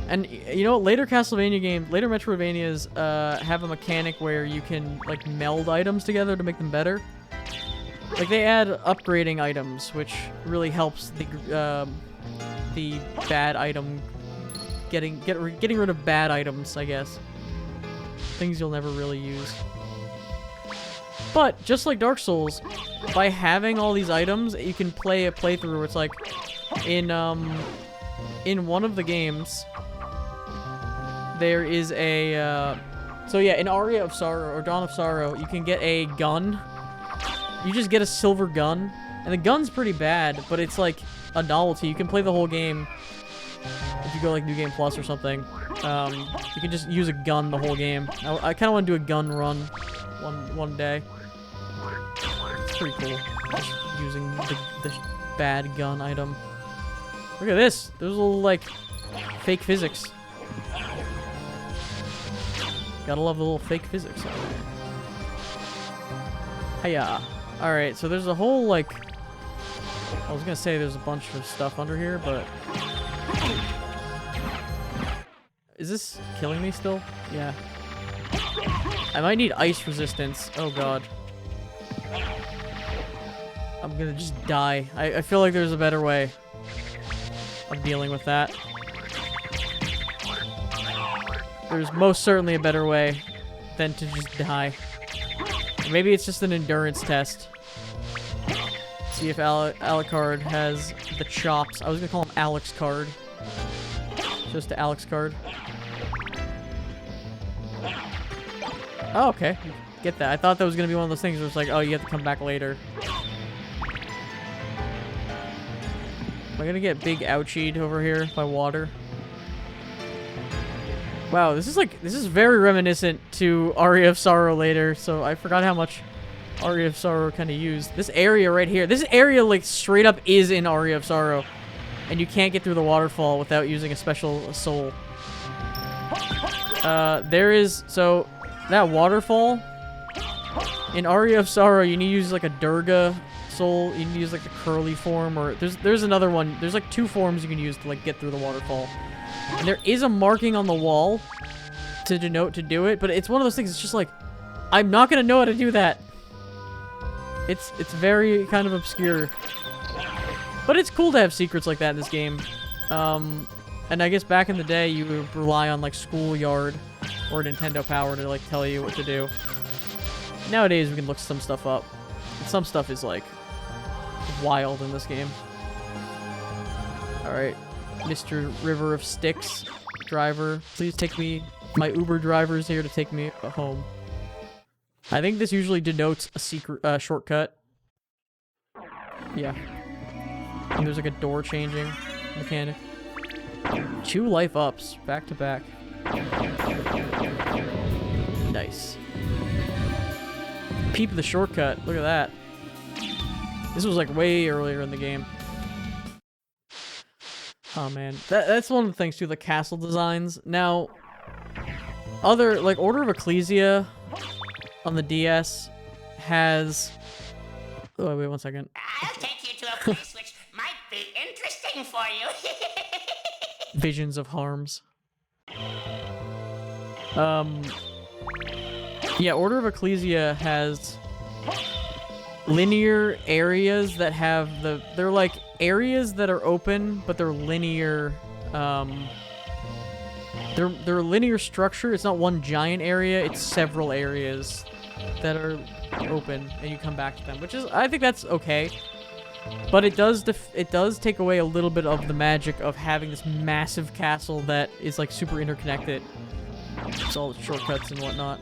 And you know, later Castlevania games, later Metroidvanias have a mechanic where you can like meld items together to make them better. Like they add upgrading items, which really helps the bad item getting rid of bad items, I guess. Things you'll never really use. But just like Dark Souls, by having all these items, you can play a playthrough where it's like in one of the games there is a so yeah, in Aria of Sorrow or Dawn of Sorrow, you can get a gun. You just get a silver gun, and the gun's pretty bad, but it's like a novelty. You can play the whole game if you go like New Game Plus or something. You can just use a gun the whole game. I kind of want to do a gun run one day. It's pretty cool. Just using the bad gun item. Look at this. There's a little like fake physics. Gotta love the little fake physics out there. Hiya. Alright, so there's a whole, like... I was gonna say there's a bunch of stuff under here, but... Is this killing me still? Yeah. I might need ice resistance. Oh god. I'm gonna just die. I feel like there's a better way of dealing with that. There's most certainly a better way than to just die. Maybe it's just an endurance test. See if Alucard has the chops. I was gonna call him Alex Card. Just to Alex Card. Oh, okay. Get that. I thought that was gonna be one of those things where it's like, oh, you have to come back later. Am I gonna get big ouchied over here by water? Wow, this is very reminiscent to Aria of Sorrow later, so I forgot how much Aria of Sorrow kind of used. This area right here, this area like straight up is in Aria of Sorrow, and you can't get through the waterfall without using a special soul. So that waterfall in Aria of Sorrow, you need to use like a Durga soul. You need to use like the curly form, or there's another one. There's like 2 forms you can use to like get through the waterfall. And there is a marking on the wall to denote to do it, but it's one of those things. It's just like, I'm not gonna know how to do that. It's very kind of obscure, but it's cool to have secrets like that in this game. And I guess back in the day, you would rely on like Schoolyard or Nintendo Power to like tell you what to do. Nowadays, we can look some stuff up. And some stuff is like wild in this game. All right. Mr. River of Styx driver, please take me. My Uber driver is here to take me home. I think this usually denotes a secret shortcut. Yeah. And there's like a door changing mechanic. 2 life ups back to back. Nice. Peep the shortcut. Look at that. This was like way earlier in the game. Oh man, that's one of the things too, the castle designs. Now, other, like, Order of Ecclesia on the DS has... Oh, wait 1 second. I'll take you to a place which might be interesting for you. Visions of Harms. Yeah, Order of Ecclesia has linear areas that have they're like areas that are open, but they're linear, they're a linear structure. It's not one giant area, it's several areas that are open, and you come back to them, which is, I think that's okay. But it does take away a little bit of the magic of having this massive castle that is like super interconnected. It's all shortcuts and whatnot.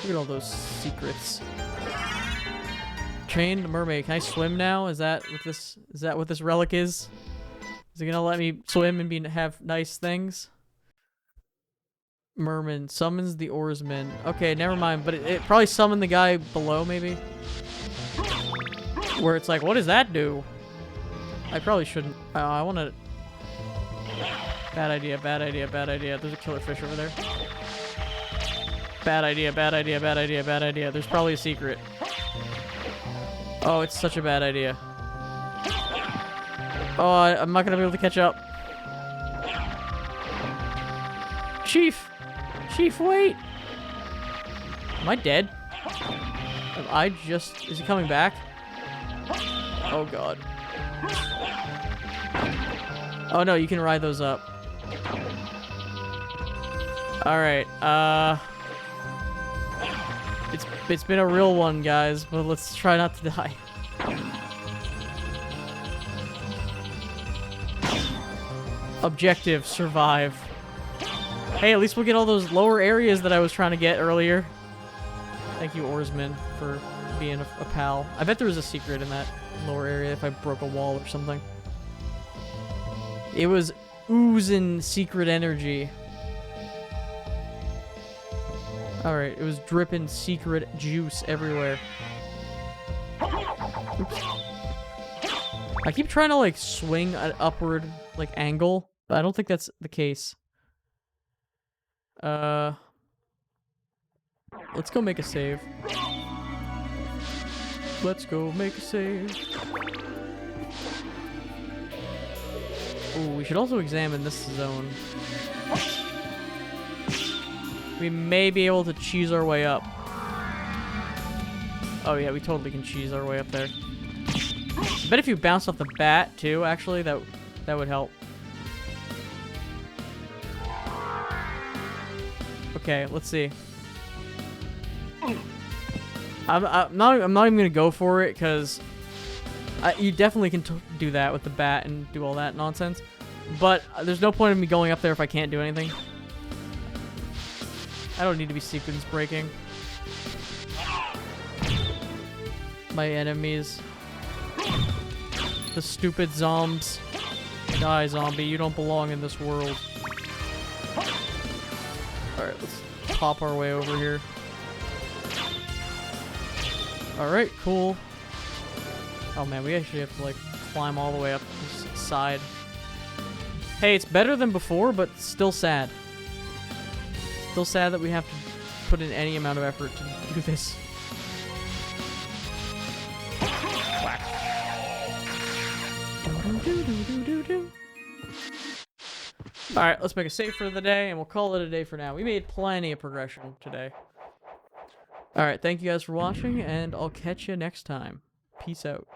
Look at all those secrets. Trained mermaid. Can I swim now? Is that what this relic is? Is it gonna let me swim and have nice things? Merman summons the oarsman. Okay, never mind. But it probably summoned the guy below, maybe. Where it's like, what does that do? I probably shouldn't. I want to. Bad idea. Bad idea. Bad idea. There's a killer fish over there. Bad idea. Bad idea. Bad idea. Bad idea. There's probably a secret. Oh, it's such a bad idea. Oh, I'm not gonna be able to catch up. Chief! Chief, wait! Am I dead? Is he coming back? Oh god. Oh no, you can ride those up. Alright, It's been a real one, guys, but let's try not to die. Objective, survive. Hey, at least we'll get all those lower areas that I was trying to get earlier. Thank you, oarsman, for being a pal. I bet there was a secret in that lower area if I broke a wall or something. It was oozing secret energy. Alright, it was dripping secret juice everywhere. Oops. I keep trying to, like, swing an upward, like, angle, but I don't think that's the case. Let's go make a save. Let's go make a save. Ooh, we should also examine this zone. We may be able to cheese our way up. Oh yeah, we totally can cheese our way up there. I bet if you bounce off the bat too, actually, that would help. Okay, let's see. I'm not even gonna go for it because you definitely can do that with the bat and do all that nonsense. But there's no point in me going up there if I can't do anything. I don't need to be sequence breaking. My enemies. The stupid zombs. Die, zombie. You don't belong in this world. Alright, let's pop our way over here. Alright, cool. Oh man, we actually have to like climb all the way up this side. Hey, it's better than before, but still sad. Still sad that we have to put in any amount of effort to do this. Whack. Alright, let's make a save for the day, and we'll call it a day for now. We made plenty of progression today. Alright, thank you guys for watching, and I'll catch you next time. Peace out.